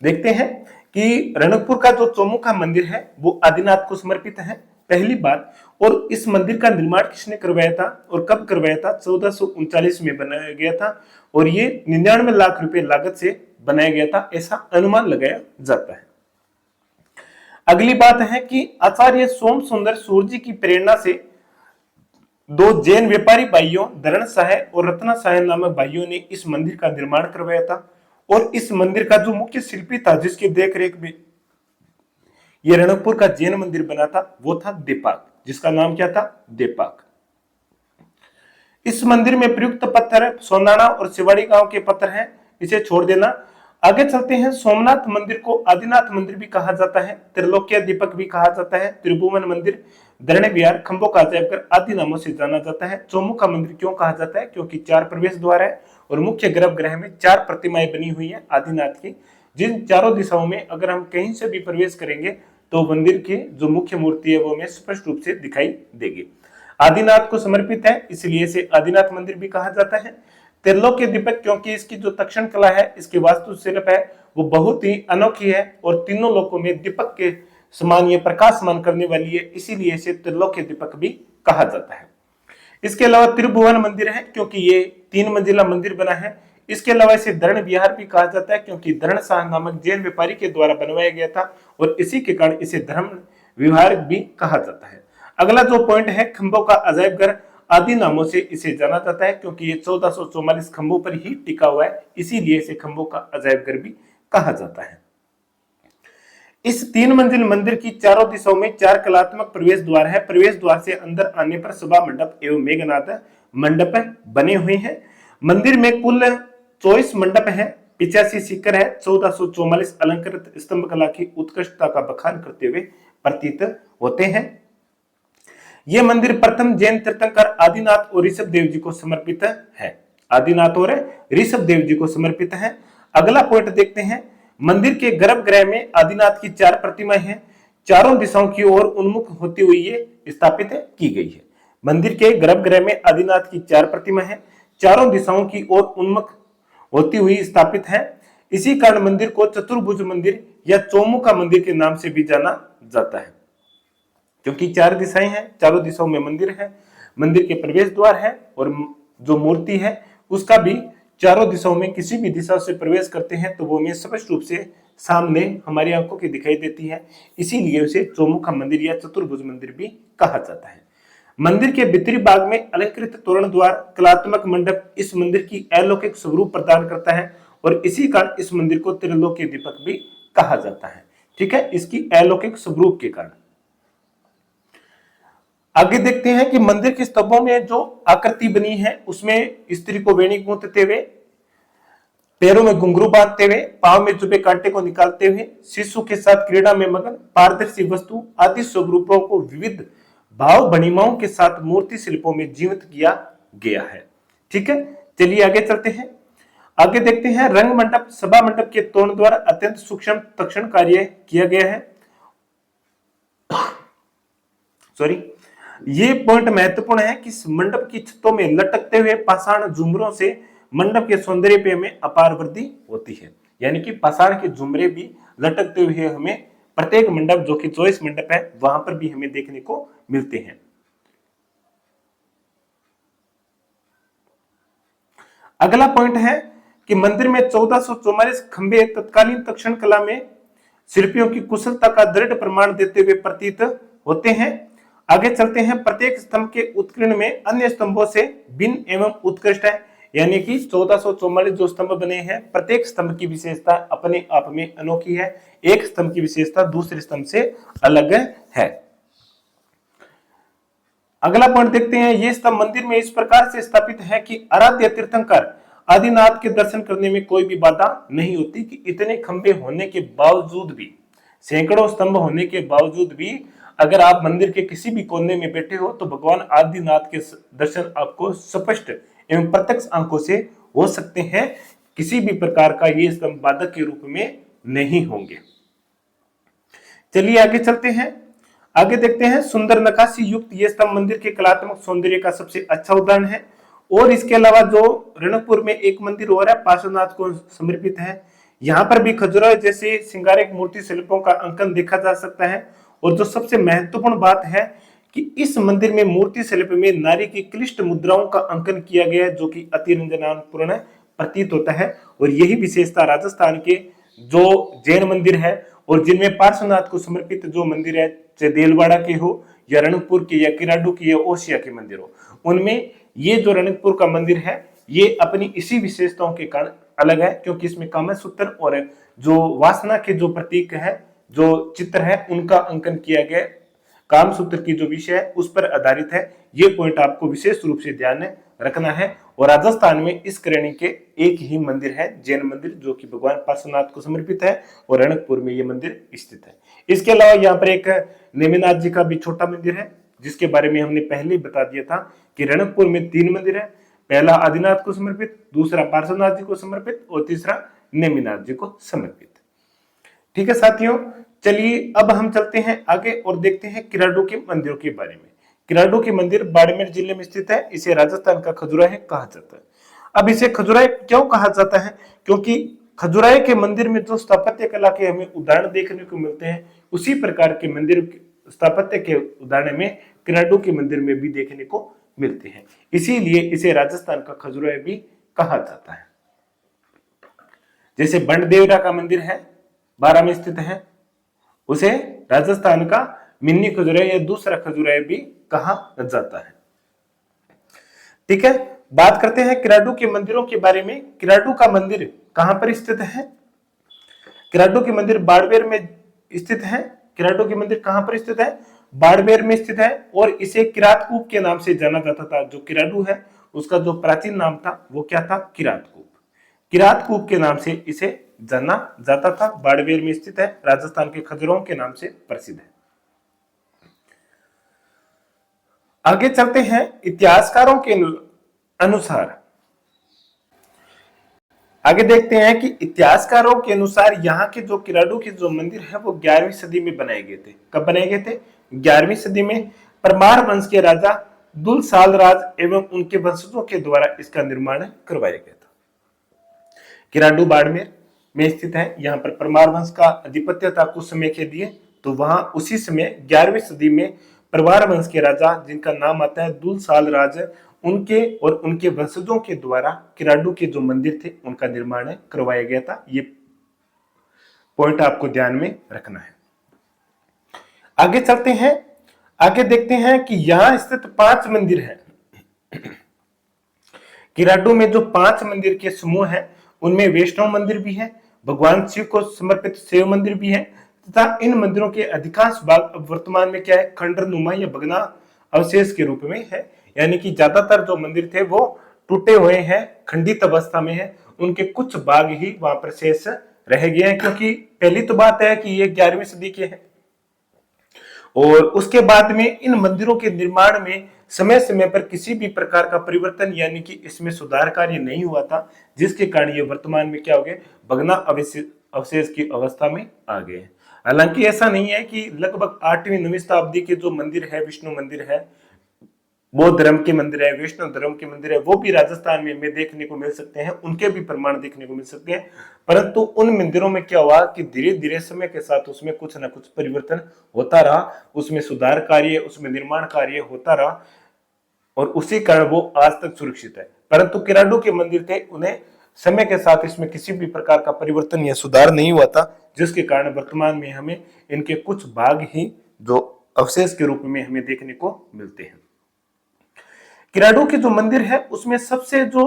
[SPEAKER 1] देखते हैं कि रणकपुर का जो चौमुखा मंदिर है वो आदिनाथ को समर्पित है, पहली बात। और इस मंदिर का निर्माण किसने करवाया था और कब करवाया था? 1439 में बनाया गया था, और ये 99 लाख रुपए लागत से बनाया गया था, ऐसा अनुमान लगाया जाता है। अगली बात है कि आचार्य सोम सुंदर सूर्य की प्रेरणा से दो जैन व्यापारी भाइयों धरण शाह और रत्ना शाह नामक भाइयों ने इस मंदिर का निर्माण करवाया था। और इस मंदिर का जो मुख्य शिल्पी था जिसकी देखरेख में यह रणकपुर का जैन मंदिर बना था वो था देपाक, जिसका नाम क्या था? देपाक। इस मंदिर में प्रयुक्त पत्थर सोनाना और शिवाड़ी गांव के पत्थर हैं, इसे छोड़ देना। आगे चलते हैं। सोमनाथ मंदिर को आदिनाथ मंदिर भी कहा जाता है, त्रिलोक्य दीपक भी कहा जाता है, त्रिभुवन मंदिर, धरणे विहार, खंभों का अजायबघर आदि नामों से जाना जाता है। चौमुखा मंदिर क्यों कहा जाता है? क्योंकि 4 प्रवेश द्वार है और मुख्य गर्भगृह में 4 प्रतिमाएं बनी हुई है आदिनाथ की, जिन चारों दिशाओं में अगर हम कहीं से भी प्रवेश करेंगे तो मंदिर की जो मुख्य मूर्ति है वो हमें स्पष्ट रूप से दिखाई देगी। आदिनाथ को समर्पित है, इसलिए इसे आदिनाथ मंदिर भी कहा जाता है। त्रिलोक्य दीपक क्योंकि इसकी जो तक्षण कला है, इसकी वास्तुशिल्प है वो बहुत ही अनोखी है और तीनों लोकों में दीपक के समान ये प्रकाशमान करने वाली है, इसीलिए इसे त्रिलोक्य दीपक भी कहा जाता है। इसके अलावा त्रिभुवन मंदिर है क्योंकि ये 3 मंजिला मंदिर बना है। इसके अलावा इसे धरण विहार भी कहा जाता है क्योंकि धरण शाह नामक जैन व्यापारी के द्वारा बनवाया गया था और इसी के कारण इसे धर्म विहार भी कहा जाता है। अगला जो पॉइंट है, खंभों का अजायबघर आदि नामों से इसे जाना जाता है क्योंकि ये 1444 खंभों पर ही टिका हुआ है, इसीलिए इसे खंभों का अजायबघर भी कहा जाता है। इस 3 मंजिल मंदिर की चारों दिशाओं में 4 कलात्मक प्रवेश द्वार है। प्रवेश द्वार से अंदर आने पर सभा मंडप एवं मेघनाद मंडप बने हुए हैं। मंदिर में कुल 24 मंडप है, 85 शिखर है, 1444 अलंकृत स्तंभ कला की उत्कृष्टता का बखान करते हुए प्रतीत होते हैं। यह मंदिर प्रथम जैन तीर्थंकर आदिनाथ और ऋषभ देव जी को समर्पित है। आदिनाथ और ऋषभ देव जी को समर्पित है। अगला पॉइंट देखते हैं। मंदिर के गर्भगृह में आदिनाथ की 4 प्रतिमाएं हैं, चारों दिशाओं की ओर उन्मुख होती हुई ये स्थापित की गई है। मंदिर के गर्भगृह में आदिनाथ की 4 प्रतिमा है, चारों दिशाओं की ओर उन्मुख होती हुई स्थापित है। इसी कारण मंदिर को चतुर्भुज मंदिर या चौमुखा मंदिर के नाम से भी जाना जाता है, क्योंकि 4 दिशाएं हैं, चारों दिशाओं में मंदिर है, मंदिर के प्रवेश द्वार है और जो मूर्ति है उसका भी चारों दिशाओं में किसी भी दिशा से प्रवेश करते हैं तो वो हमें स्पष्ट रूप से सामने हमारी आंखों की दिखाई देती है, इसीलिए उसे चौमुखा मंदिर या चतुर्भुज मंदिर भी कहा जाता है। मंदिर के भीतरी भाग में अलंकृत तोरण द्वार, कलात्मक मंडप इस मंदिर की अलौकिक स्वरूप प्रदान करता है और इसी कारण इस मंदिर को त्रिलोकी दीपक भी कहा जाता है। ठीक है, इसकी अलौकिक स्वरूप के कारण। आगे देखते हैं कि मंदिर के स्तंभों में जो आकृति बनी है उसमें स्त्री को वेणी गूंथते हुए, पैरों में घुंघरू बांधते हुए, पांव में चुभे कांटे को निकालते हुए, शिशु के साथ क्रीड़ा में मगन, पारदर्शी वस्तु आदि स्वरूपों को विविध भाव भणिमाओं के साथ मूर्ति शिल्पों में जीवित किया गया है। ठीक है, चलिए आगे चलते हैं। आगे देखते हैं रंग मंडप, सभा मंडप के तोरण द्वारा अत्यंत सूक्ष्म तक्षण कार्य किया गया है। सॉरी, ये पॉइंट महत्वपूर्ण है कि इस मंडप की छतों में लटकते हुए पाषाण झुमरों से मंडप के सौंदर्य में अपार वृद्धि होती है। यानी कि पाषाण के झुमरे भी लटकते हुए हमें प्रत्येक मंडप, जो कि 24 मंडप है, वहां पर भी हमें देखने को मिलते हैं। अगला पॉइंट है कि मंदिर में 1444 खंभे तत्कालीन तक्षण कला में शिल्पियों की कुशलता का दृढ़ प्रमाण देते हुए प्रतीत होते हैं। आगे चलते हैं। प्रत्येक स्तंभ के उत्कीर्ण में अन्य स्तंभों से भिन्न एवं उत्कृष्ट है। यानी कि 1444 जो स्तंभ बने हैं, प्रत्येक स्तंभ की विशेषता अपने आप में अनोखी है। एक स्तंभ की विशेषता दूसरे स्तंभ से अलग है। अगला पॉइंट देखते हैं। ये स्तंभ मंदिर में इस प्रकार से स्थापित है कि आराध्य तीर्थंकर आदिनाथ के दर्शन करने में कोई भी बाधा नहीं होती। कि इतने खंभे होने के बावजूद भी, सैकड़ों स्तंभ होने के बावजूद भी, अगर आप मंदिर के किसी भी कोने में बैठे हो तो भगवान आदिनाथ के दर्शन आपको स्पष्ट एवं प्रत्यक्ष आंखों से हो सकते हैं। किसी भी प्रकार का ये स्तंभ बाधक के रूप में नहीं होंगे। चलिए आगे चलते हैं। आगे देखते हैं। सुंदर नक्काशी युक्त ये स्तंभ मंदिर के कलात्मक सौंदर्य का सबसे अच्छा उदाहरण है। और इसके अलावा जो रणकपुर में एक मंदिर और है, पार्श्वनाथ को समर्पित है, यहाँ पर भी खजुराहो जैसे श्रृंगारिक मूर्ति शिल्पों का अंकन देखा जा सकता है। और जो सबसे महत्वपूर्ण बात है कि इस मंदिर में मूर्ति शिल्प में नारी की क्लिष्ट मुद्राओं का अंकन किया गया है, जो कि अति रंजनापूर्ण प्रतीत होता है। और यही विशेषता राजस्थान के जो जैन मंदिर है और जिनमें पार्श्वनाथ को समर्पित जो मंदिर है, चाहे देलवाड़ा के हो या रणकपुर के या किराडू के या ओसिया के मंदिर हो, उनमें ये जो रणकपुर का मंदिर है ये अपनी इसी विशेषताओं के कारण अलग है, क्योंकि इसमें कामसूत्र और जो वासना के जो प्रतीक है, जो चित्र है, उनका अंकन किया गया। कामसूत्र की जो विषय है उस पर आधारित है। ये पॉइंट आपको विशेष रूप से ध्यान रखना है। और राजस्थान में इस श्रेणी के एक ही मंदिर है, जैन मंदिर, जो कि भगवान पार्श्वनाथ को समर्पित है और रणकपुर में ये मंदिर स्थित है। इसके अलावा यहाँ पर एक नेमिनाथ जी का भी छोटा मंदिर है, जिसके बारे में हमने पहले ही बता दिया था कि रणकपुर में 3 मंदिर है। पहला आदिनाथ को समर्पित, दूसरा पार्श्वनाथ जी को समर्पित और तीसरा नेमिनाथ जी को समर्पित। ठीक है साथियों, चलिए अब हम चलते हैं आगे और देखते हैं किराडू के मंदिरों के बारे में। किराडू के मंदिर बाड़मेर जिले में स्थित है। इसे राजस्थान का खजुराहो कहा जाता है। अब इसे खजुराहो क्यों कहा जाता है? क्योंकि खजुराहो के मंदिर में जो स्थापत्य कला के हमें उदाहरण देखने को मिलते हैं, उसी प्रकार के मंदिर स्थापत्य के उदाहरण में किराडू के मंदिर में भी देखने को मिलते हैं। इसीलिए इसे राजस्थान का खजुराहो भी कहा जाता है। जैसे बंडदेवरा का मंदिर है, बारां में स्थित है, उसे राजस्थान का मिनी खजुराहो या दूसरा खजुराहो भी कहा जाता है। ठीक है, बात करते हैं किराडू के मंदिरों के बारे में। किराडू का मंदिर कहां पर स्थित है? किराडू के मंदिर बाड़मेर में स्थित है। किराडू के मंदिर कहां पर स्थित है? बाड़मेर में स्थित है। और इसे किरातकूप के नाम से जाना जाता था। जो किराडू है उसका जो प्राचीन नाम था वो क्या था? किरातकूप। किरातकूप के नाम से इसे जाना जाता था। बाड़मेर में स्थित है, राजस्थान के खजुराहो के नाम से प्रसिद्ध है। आगे चलते हैं। इतिहासकारों के अनुसार आगे देखते हैं कि इतिहासकारों के अनुसार यहाँ के जो किराडू के जो मंदिर है वो 11वीं सदी में बनाए गए थे। कब बनाए गए थे? 11वीं सदी में परमार वंश के राजा दुलसाल राज एवं उनके वंशजों के द्वारा इसका निर्माण करवाया गया था। किराडू बाड़मेर में स्थित है। यहाँ पर परमार वंश का आधिपत्य था कुछ समय के लिए। तो वहां उसी समय 11वीं सदी में परमार वंश के राजा, जिनका नाम आता है दुलसाल राज, उनके और उनके वंशजों के द्वारा किराडू के जो मंदिर थे उनका निर्माण करवाया गया था। ये पॉइंट आपको ध्यान में रखना है। आगे चलते हैं, आगे देखते हैं कि यहां स्थित 5 मंदिर हैं। किराडू में जो 5 मंदिर के समूह हैं उनमें वैष्णव मंदिर भी है, भगवान शिव को समर्पित शिव मंदिर भी है तथा इन मंदिरों के अधिकांश भाग अब वर्तमान में क्या है, खंडरनुमा या भग्ना अवशेष के रूप में है। यानी कि ज्यादातर जो मंदिर थे वो टूटे हुए हैं, खंडित अवस्था में है, उनके कुछ भाग ही वहां पर शेष रह गए हैं। क्योंकि पहली तो बात है कि ये 11वीं सदी के हैं और उसके बाद में इन मंदिरों के निर्माण में समय समय पर किसी भी प्रकार का परिवर्तन यानी कि इसमें सुधार कार्य नहीं हुआ था, जिसके कारण ये वर्तमान में क्या हो गए, भग्ना अवशेष की अवस्था में आ गए। हालांकि ऐसा नहीं है कि लगभग 8वीं 9वीं शताब्दी के जो मंदिर है, विष्णु मंदिर है, बौद्ध धर्म के मंदिर है, वैष्णव धर्म के मंदिर है, वो भी राजस्थान में देखने को मिल सकते हैं, उनके भी प्रमाण देखने को मिल सकते हैं। परंतु उन मंदिरों में क्या हुआ कि धीरे धीरे समय के साथ उसमें कुछ ना कुछ परिवर्तन होता रहा, उसमें सुधार कार्य, उसमें निर्माण कार्य होता रहा और उसी कारण वो आज तक सुरक्षित है। परंतु किराडू के मंदिर थे, उन्हें समय के साथ इसमें किसी भी प्रकार का परिवर्तन या सुधार नहीं हुआ था, जिसके कारण वर्तमान में हमें इनके कुछ भाग ही जो अवशेष के रूप में हमें देखने को मिलते हैं। किराडू के जो मंदिर है उसमें सबसे जो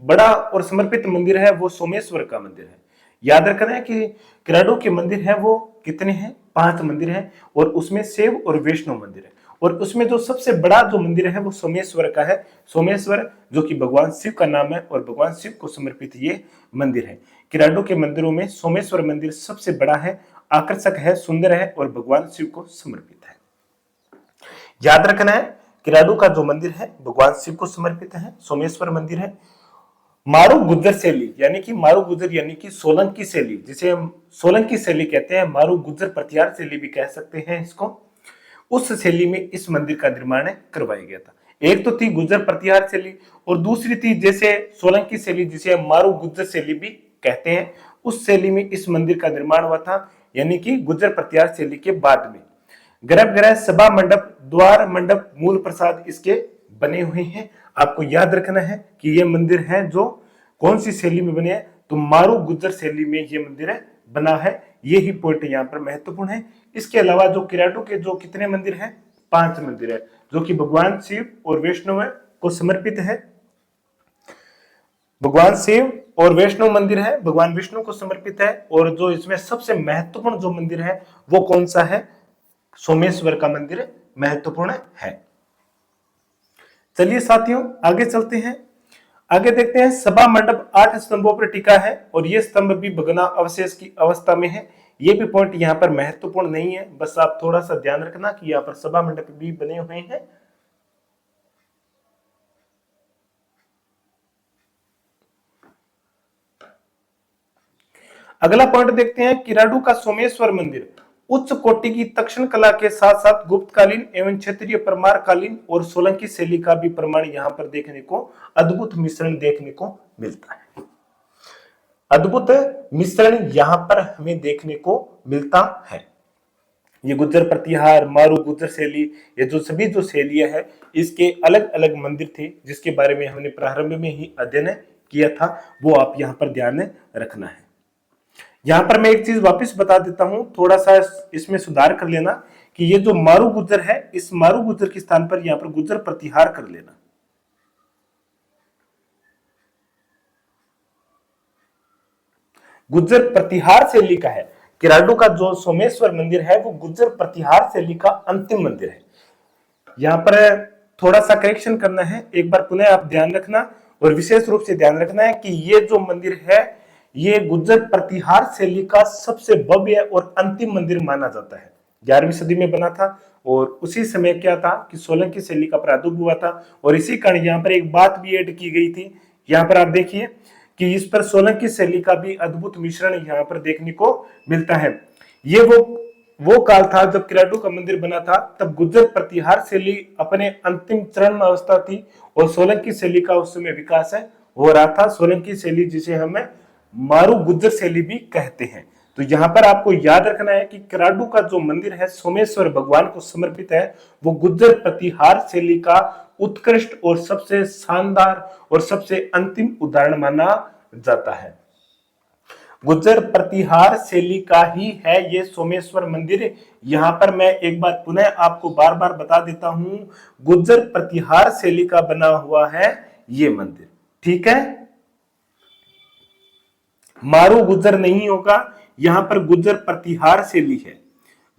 [SPEAKER 1] बड़ा और समर्पित मंदिर है वो सोमेश्वर का मंदिर है। याद रखना है कि किराडू के मंदिर है वो कितने हैं, 5 मंदिर हैं और उसमें शैव और वैष्णव मंदिर है और उसमें जो सबसे बड़ा जो मंदिर है वो सोमेश्वर का है। सोमेश्वर जो कि भगवान शिव का नाम है और भगवान शिव को समर्पित ये मंदिर है। किराडू के मंदिरों में सोमेश्वर मंदिर सबसे बड़ा है, आकर्षक है, सुंदर है और भगवान शिव को समर्पित है। याद रखना है किराडू का जो मंदिर है भगवान शिव को समर्पित है, सोमेश्वर मंदिर है। मारू गुज्जर शैली यानी कि मारू गुज्जर यानी कि सोलंकी शैली, जिसे हम सोलंकी शैली कहते हैं, मारू गुज्जर प्रतिहार शैली भी कह सकते हैं इसको, उस शैली में इस मंदिर का निर्माण करवाया गया था। एक तो थी गुज्जर प्रतिहार शैली और दूसरी थी जैसे सोलंकी शैली जिसे हम मारू गुज्जर शैली भी कहते हैं, उस शैली में इस मंदिर का निर्माण हुआ था। यानी कि गुज्जर प्रतिहार शैली के बाद में गर्भगृह, सभा मंडप, द्वार मंडप, मूल प्रसाद इसके बने हुए हैं। आपको याद रखना है कि ये मंदिर है जो कौन सी शैली में बने हैं, तो मारू गुज्जर शैली में ये मंदिर बना है। ये ही पॉइंट यहाँ पर महत्वपूर्ण है। इसके अलावा जो किराडू के जो कितने मंदिर हैं, 5 मंदिर है जो कि भगवान शिव और वैष्णव को समर्पित है। भगवान शिव और वैष्णव मंदिर है, भगवान विष्णु को समर्पित है और जो इसमें सबसे महत्वपूर्ण जो मंदिर है वो कौन सा है, सोमेश्वर का मंदिर महत्वपूर्ण है। चलिए साथियों आगे चलते हैं, आगे देखते हैं। सभा मंडप 8 स्तंभों पर टिका है और ये स्तंभ भी भग्ना अवशेष की अवस्था में है। ये भी पॉइंट यहाँ पर महत्वपूर्ण नहीं है, बस आप थोड़ा सा ध्यान रखना कि यहाँ पर सभा मंडप भी बने हुए हैं। अगला पॉइंट देखते हैं, किराडू का सोमेश्वर मंदिर उच्च कोटि की तक्षण कला के साथ साथ गुप्तकालीन एवं क्षेत्रीय परमार कालीन और सोलंकी शैली का भी प्रमाण यहाँ पर देखने को, अद्भुत मिश्रण देखने को मिलता है। अद्भुत मिश्रण यहाँ पर हमें देखने को मिलता है। ये गुज्जर प्रतिहार, मारू गुज्जर शैली, ये जो सभी जो शैलियां है इसके अलग अलग मंदिर थे जिसके बारे में हमने प्रारंभ में ही अध्ययन किया था, वो आप यहाँ पर ध्यान रखना है। यहां पर मैं एक चीज वापस बता देता हूं, थोड़ा सा इसमें सुधार कर लेना कि ये जो मारू गुज्जर है, इस मारू गुज्जर के स्थान पर यहां पर गुज्जर प्रतिहार कर लेना। गुज्जर प्रतिहार शैली का है। किराडू का जो सोमेश्वर मंदिर है वो गुज्जर प्रतिहार शैली का अंतिम मंदिर है। यहां पर थोड़ा सा करेक्शन करना है, एक बार पुनः आप ध्यान रखना और विशेष रूप से ध्यान रखना है कि ये जो मंदिर है ये गुज्जर प्रतिहार शैली का सबसे भव्य और अंतिम मंदिर माना जाता है। 11वीं सदी में बना था और उसी समय क्या था कि सोलंकी शैली का प्रादुर्भाव हुआ था और इसी कारण यहाँ पर एक बात भी ऐड की गई थी। यहाँ पर आप देखिए कि इस पर सोलंकी शैली का भी अद्भुत मिश्रण यहाँ पर देखने को मिलता है। ये वो काल था जब किराडू का मंदिर बना था, तब गुज्जर प्रतिहार शैली अपने अंतिम चरण में अवस्था थी और सोलंकी शैली का उस समय विकास हो रहा था। सोलंकी शैली जिसे हमें मारू गुज्जर शैली भी कहते हैं। तो यहाँ पर आपको याद रखना है कि किराडू का जो मंदिर है सोमेश्वर भगवान को समर्पित है, वो गुज्जर प्रतिहार शैली का उत्कृष्ट और सबसे शानदार और सबसे अंतिम उदाहरण माना जाता है। गुर्जर प्रतिहार शैली का ही है ये सोमेश्वर मंदिर। यहां पर मैं एक बार पुनः आपको बार बार बता देता हूं, गुर्जर प्रतिहार शैली का बना हुआ है ये मंदिर। ठीक है, मारू गुर्जर नहीं होगा, यहां पर गुर्जर प्रतिहार शैली है,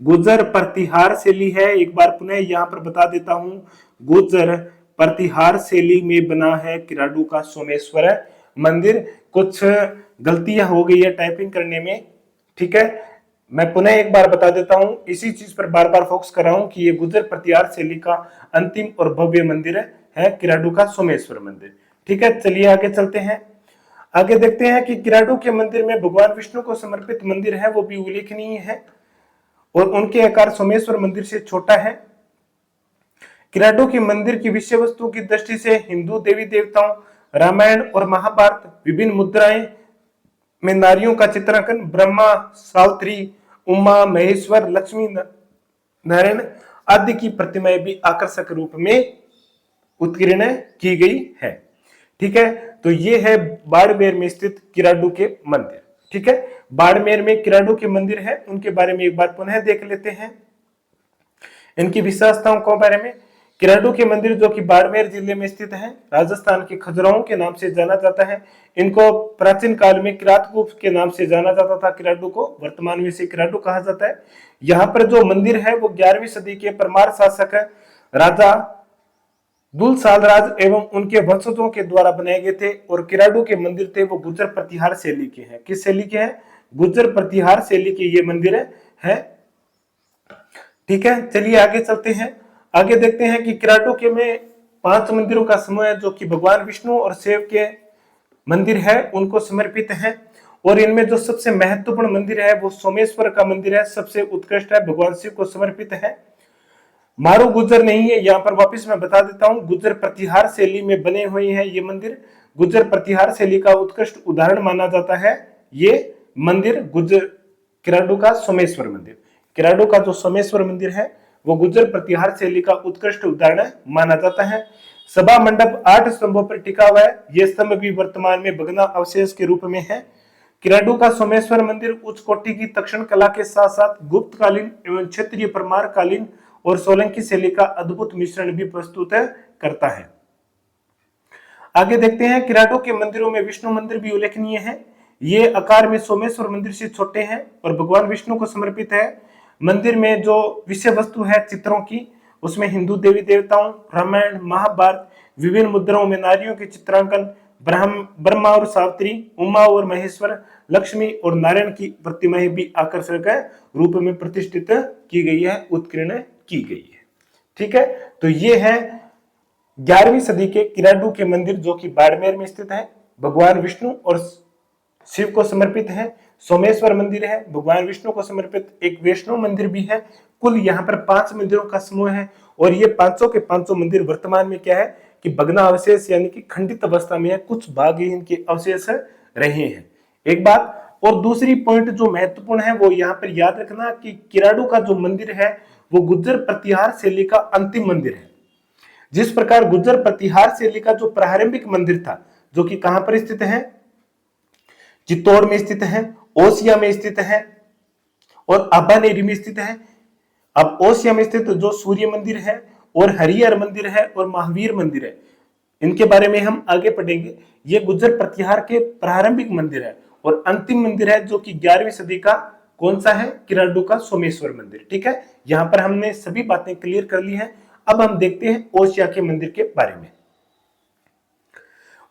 [SPEAKER 1] गुर्जर प्रतिहार शैली है। एक बार पुनः यहां पर बता देता हूं, गुर्जर प्रतिहार शैली में बना है किराडू का सोमेश्वर मंदिर। कुछ गलतियां हो गई है टाइपिंग करने में, ठीक है, मैं पुनः एक बार बता देता हूं, इसी चीज पर बार बार फोकस कर रहा हूं कि ये गुर्जर प्रतिहार शैली का अंतिम और भव्य मंदिर है किराडू का सोमेश्वर मंदिर। ठीक है, चलिए आगे चलते हैं। आगे देखते हैं कि किराडू के मंदिर में भगवान विष्णु को समर्पित मंदिर है वो भी उल्लेखनीय है और उनके आकार सोमेश्वर मंदिर से छोटा है। किराडू के मंदिर की विषय वस्तु की दृष्टि से हिंदू देवी देवताओं, रामायण और महाभारत, विभिन्न मुद्राएं में नारियों का चित्रांकन, ब्रह्मा, सावित्री, उमा, महेश्वर, लक्ष्मी नारायण आदि की प्रतिमाएं भी आकर्षक रूप में उत्कीर्ण की गई है। ठीक है, तो ये है बाड़मेर में स्थित किराडू के मंदिर। ठीक है, बाड़मेर में किराडू के मंदिर है, उनके बारे में एक बार पुनः देख लेते हैं, इनकी विशेषताओं के बारे में। किराडू के मंदिर जो कि बाड़मेर जिले में स्थित है, राजस्थान के खजुराहो के नाम से जाना जाता है। इनको प्राचीन काल में किरातकूप के नाम से जाना जाता था, किराडू को वर्तमान में से किराडू कहा जाता है। यहाँ पर जो मंदिर है वो 11वीं सदी के परमार शासक राजा दुलसालराज एवं उनके वंशजों के द्वारा बनाए गए थे और किराडू के मंदिर थे वो गुर्जर प्रतिहार शैली के हैं। किस शैली के हैं? गुर्जर प्रतिहार शैली के ये मंदिर है। ठीक है, चलिए आगे चलते हैं। आगे देखते हैं कि किराडू के में 5 मंदिरों का समूह है जो कि भगवान विष्णु और शिव के मंदिर है उनको समर्पित है और इनमें जो सबसे महत्वपूर्ण मंदिर है वो सोमेश्वर का मंदिर है, सबसे उत्कृष्ट है, भगवान शिव को समर्पित है। मारू गुर्जर नहीं है, यहां पर वापस मैं बता देता हूं, गुर्जर प्रतिहार शैली में बने हुए हैं ये मंदिर। गुर्जर प्रतिहार शैली का उत्कृष्ट उदाहरण माना जाता है ये मंदिर, गुर्जर किराडू का सोमेश्वर मंदिर। किराडू का जो सोमेश्वर मंदिर है वो गुर्जर प्रतिहार शैली का उत्कृष्ट उदाहरण माना जाता है। सभा मंडप 8 स्तंभों पर टिका हुआ है, ये स्तंभ भी वर्तमान में भग्न अवशेष के रूप में है। किराडू का सोमेश्वर मंदिर उच्च कोटि की तक्षण कला के साथ साथ गुप्तकालीन एवं क्षेत्रीय परमार कालीन और सोलंकी शैली का अद्भुत मिश्रण भी प्रस्तुत करता है। आगे देखते हैं, किराडू के मंदिरों में विष्णु मंदिर भी उल्लेखनीय है। ये आकार में सोमेश्वर मंदिर से छोटे हैं और भगवान विष्णु को समर्पित है। मंदिर में जो विषय वस्तु है चित्रों की, उसमें हिंदू देवी देवताओं, रामायण, महाभारत, विभिन्न मुद्राओं में नारियों के चित्रांकन, ब्रह्मा और सावित्री, उमा और महेश्वर, लक्ष्मी और नारायण की प्रतिमाएं भी आकर्षक रूप में प्रतिष्ठित की गई है, उत्कीर्ण की गई है। ठीक है, तो ये है 11वीं सदी के किराडू के मंदिर जो कि बाड़मेर में स्थित है, भगवान विष्णु और शिव को समर्पित है। सोमेश्वर मंदिर है, भगवान विष्णु को समर्पित, एक वैष्णव मंदिर भी है। कुल यहाँ पर 5 मंदिरों का समूह है और ये 500 के 500 मंदिर वर्तमान में क्या है कि भग्न अवशेष यानी कि खंडित अवस्था में है, कुछ भाग ही इनके अवशेष रहे हैं। एक बात और दूसरी पॉइंट जो महत्वपूर्ण है वो यहाँ पर याद रखना कि किराडू का जो मंदिर है वो गुर्जर प्रतिहार शैली का अंतिम मंदिर है। जिस प्रकार गुर्जर प्रतिहार शैली का जो प्रारंभिक मंदिर था जो कि कहां पर स्थित है, चित्तौड़ में स्थित है, ओसिया में स्थित है और अबानेरी में स्थित है। अब ओसिया में स्थित जो सूर्य मंदिर है और हरिहर मंदिर है और महावीर मंदिर है, इनके बारे में हम आगे पढ़ेंगे। ये गुर्जर प्रतिहार के प्रारंभिक मंदिर है और अंतिम मंदिर है जो कि 11वीं सदी का कौन सा है, किराडू का सोमेश्वर मंदिर। ठीक है, यहां पर हमने सभी बातें क्लियर कर ली हैं। अब हम देखते हैं ओसिया के मंदिर के बारे में।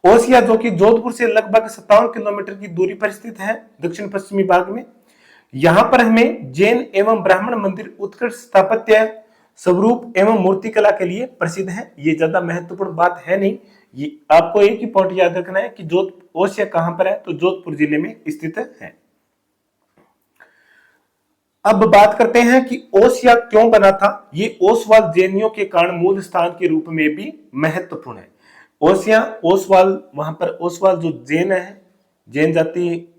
[SPEAKER 1] ओसिया जो कि जोधपुर से लगभग 57 किलोमीटर की दूरी पर स्थित है, दक्षिण पश्चिमी भाग में। यहां पर हमें जैन एवं ब्राह्मण मंदिर उत्कृष्ट स्थापत्य, स्वरूप एवं मूर्तिकला के लिए प्रसिद्ध है। ये ज्यादा महत्वपूर्ण बात है नहीं, ये आपको एक ही पॉइंट याद रखना है कि ओसिया कहां पर है, तो जोधपुर जिले में स्थित है। अब बात करते हैं कि ओसिया क्यों बना था। ये ओसवाल जैनियों के कारण मूल स्थान के रूप में भी महत्वपूर्ण है। ओसिया, ओसवाल, वहां पर ओसवाल जो जैन है, जैन जाति,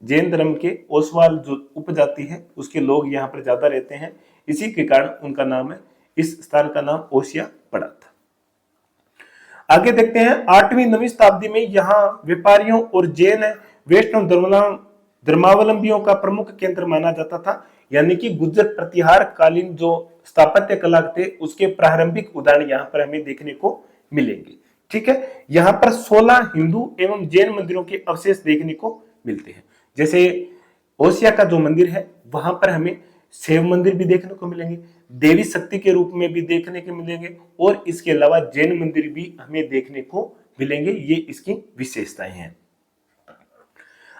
[SPEAKER 1] जैन धर्म के ओसवाल जो उपजाति है उसके लोग यहाँ पर ज्यादा रहते हैं, इसी के कारण उनका नाम है, इस स्थान का नाम ओसिया पड़ा था। आगे देखते हैं, 8वीं 9वीं शताब्दी में यहाँ व्यापारियों और जैन वैष्णव धर्मावलंबियों का प्रमुख केंद्र माना जाता था, यानी कि गुर्जर प्रतिहार कालीन जो स्थापत्य कला थे उसके प्रारंभिक उदाहरण यहाँ पर हमें देखने को मिलेंगे। ठीक है, यहाँ पर 16 हिंदू एवं जैन मंदिरों के अवशेष देखने को मिलते हैं। जैसे ओसिया का जो मंदिर है वहां पर हमें शिव मंदिर भी देखने को मिलेंगे, देवी शक्ति के रूप में भी देखने को मिलेंगे, और इसके अलावा जैन मंदिर भी हमें देखने को मिलेंगे। ये इसकी विशेषताएं हैं।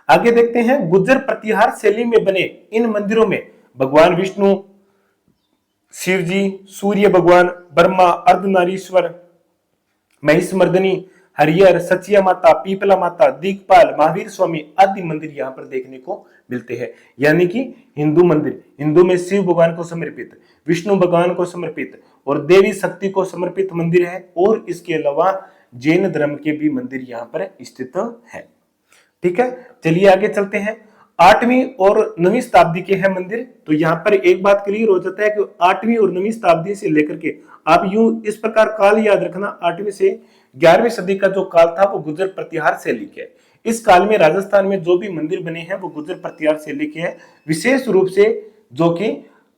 [SPEAKER 1] आगे देखते हैं, गुर्जर प्रतिहार शैली में बने इन मंदिरों में भगवान विष्णु, शिव जी, सूर्य भगवान, ब्रह्मा, अर्धनारीश्वर, महिषमर्दिनी, हरिहर, सचिया माता, पीपला माता, दिक्पाल, महावीर स्वामी आदि मंदिर यहाँ पर देखने को मिलते हैं। यानी कि हिंदू मंदिर, हिंदू में शिव भगवान को समर्पित, विष्णु भगवान को समर्पित और देवी शक्ति को समर्पित मंदिर है, और इसके अलावा जैन धर्म के भी मंदिर यहाँ पर स्थित है। ठीक है, चलिए आगे चलते हैं। 8वीं और 9वीं शताब्दी के हैं मंदिर। तो यहाँ पर एक बात क्लियर हो जाता है कि 8वीं और 9वीं शताब्दी से लेकर के आप यूं इस प्रकार काल याद रखना, 8वीं से 11वीं सदी का जो काल था वो गुर्जर प्रतिहार शैली के है। इस काल में राजस्थान में जो भी मंदिर बने हैं वो गुर्जर प्रतिहार शैली के हैं, विशेष रूप से जो कि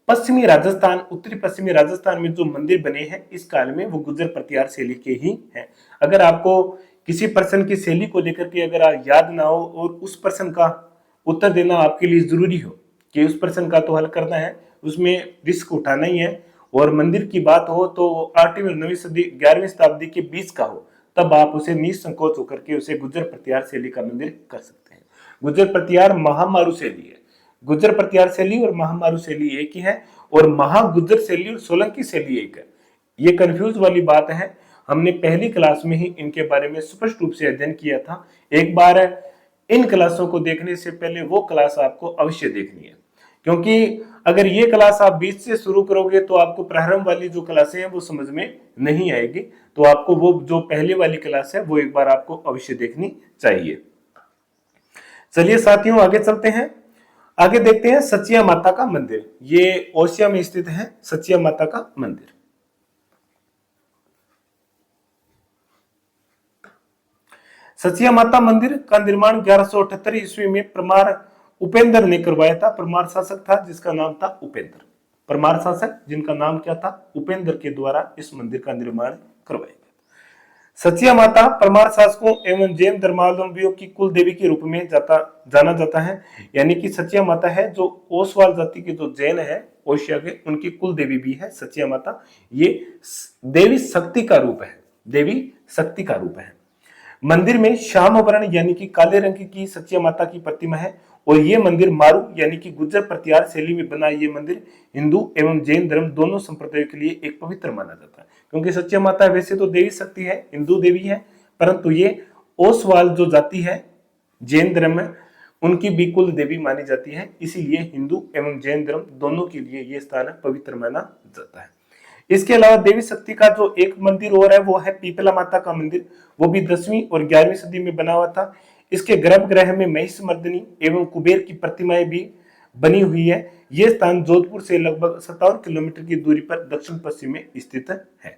[SPEAKER 1] पश्चिमी राजस्थान, उत्तरी पश्चिमी राजस्थान में जो मंदिर बने हैं इस काल में वो गुर्जर प्रतिहार शैली के ही हैं। अगर आपको किसी पर्सन की शैली को लेकर के अगर याद ना हो और उस पर्सन का उत्तर देना आपके लिए जरूरी हो कि उस पर्सन का तो हल करना है, उसमें रिस्क उठाना ही है, और मंदिर की बात हो तो 8वीं और 9वीं सदी 11वीं शताब्दी के बीच का हो, तब आप उसे निसंकोच होकर के उसे गुर्जर प्रतिहार शैली का मंदिर कर सकते हैं। गुर्जर प्रतिहार महामारू शैली है। गुर्जर प्रतिहार शैली और महामारू शैली एक ही है, और महागुर्जर शैली और सोलंकी शैली एक है। ये कंफ्यूज वाली बात है, हमने पहली क्लास में ही इनके बारे में स्पष्ट रूप से अध्ययन किया था। एक बार इन क्लासों को देखने से पहले वो क्लास आपको अवश्य देखनी है, क्योंकि अगर ये क्लास आप बीच से शुरू करोगे तो आपको प्रारंभ वाली जो क्लासें हैं वो समझ में नहीं आएगी। तो आपको वो जो पहले वाली क्लास है वो एक बार आपको अवश्य देखनी चाहिए। चलिए साथियों आगे चलते हैं। आगे देखते हैं सचिया माता का मंदिर। ये ओसिया में स्थित है सचिया माता का मंदिर। सचिया माता मंदिर का निर्माण 1178 ईस्वी में परमार उपेंद्र ने करवाया था। परमार शासक था जिसका नाम था उपेंद्र। परमार शासक जिनका नाम क्या था, उपेंद्र के द्वारा इस मंदिर का निर्माण करवाया गया। सचिया माता परमार शासकों एवं जैन धर्मावलंबियों की कुल देवी के रूप में जाना जाता है। यानी कि सचिया माता है जो ओसवाल जाति के जो जैन है ओशिया के, उनकी कुल देवी भी है सचिया माता। ये देवी शक्ति का रूप है, देवी शक्ति का रूप है। मंदिर में श्याम वर्ण यानी कि काले रंग की सचिया माता की प्रतिमा है, और ये मंदिर मारू यानी कि गुर्जर प्रतिहार शैली में बना ये मंदिर हिंदू एवं जैन धर्म दोनों संप्रदायों के लिए एक पवित्र माना जाता है। क्योंकि सचिया माता वैसे तो देवी शक्ति है, हिंदू देवी है, परंतु ये ओसवाल जो जाति है जैन धर्म में उनकी भी कुल देवी मानी जाती है, इसीलिए हिंदू एवं जैन धर्म दोनों के लिए ये स्थान पवित्र माना जाता है। इसके अलावा देवी शक्ति का जो एक मंदिर और है वो है पीपला माता का मंदिर। वो भी 10वीं और 11वीं सदी में बना हुआ था। इसके गर्भगृह में महिषमर्दिनी एवं कुबेर की प्रतिमाएं भी बनी हुई है। यह स्थान जोधपुर से लगभग 57 किलोमीटर की दूरी पर दक्षिण पश्चिम में स्थित है।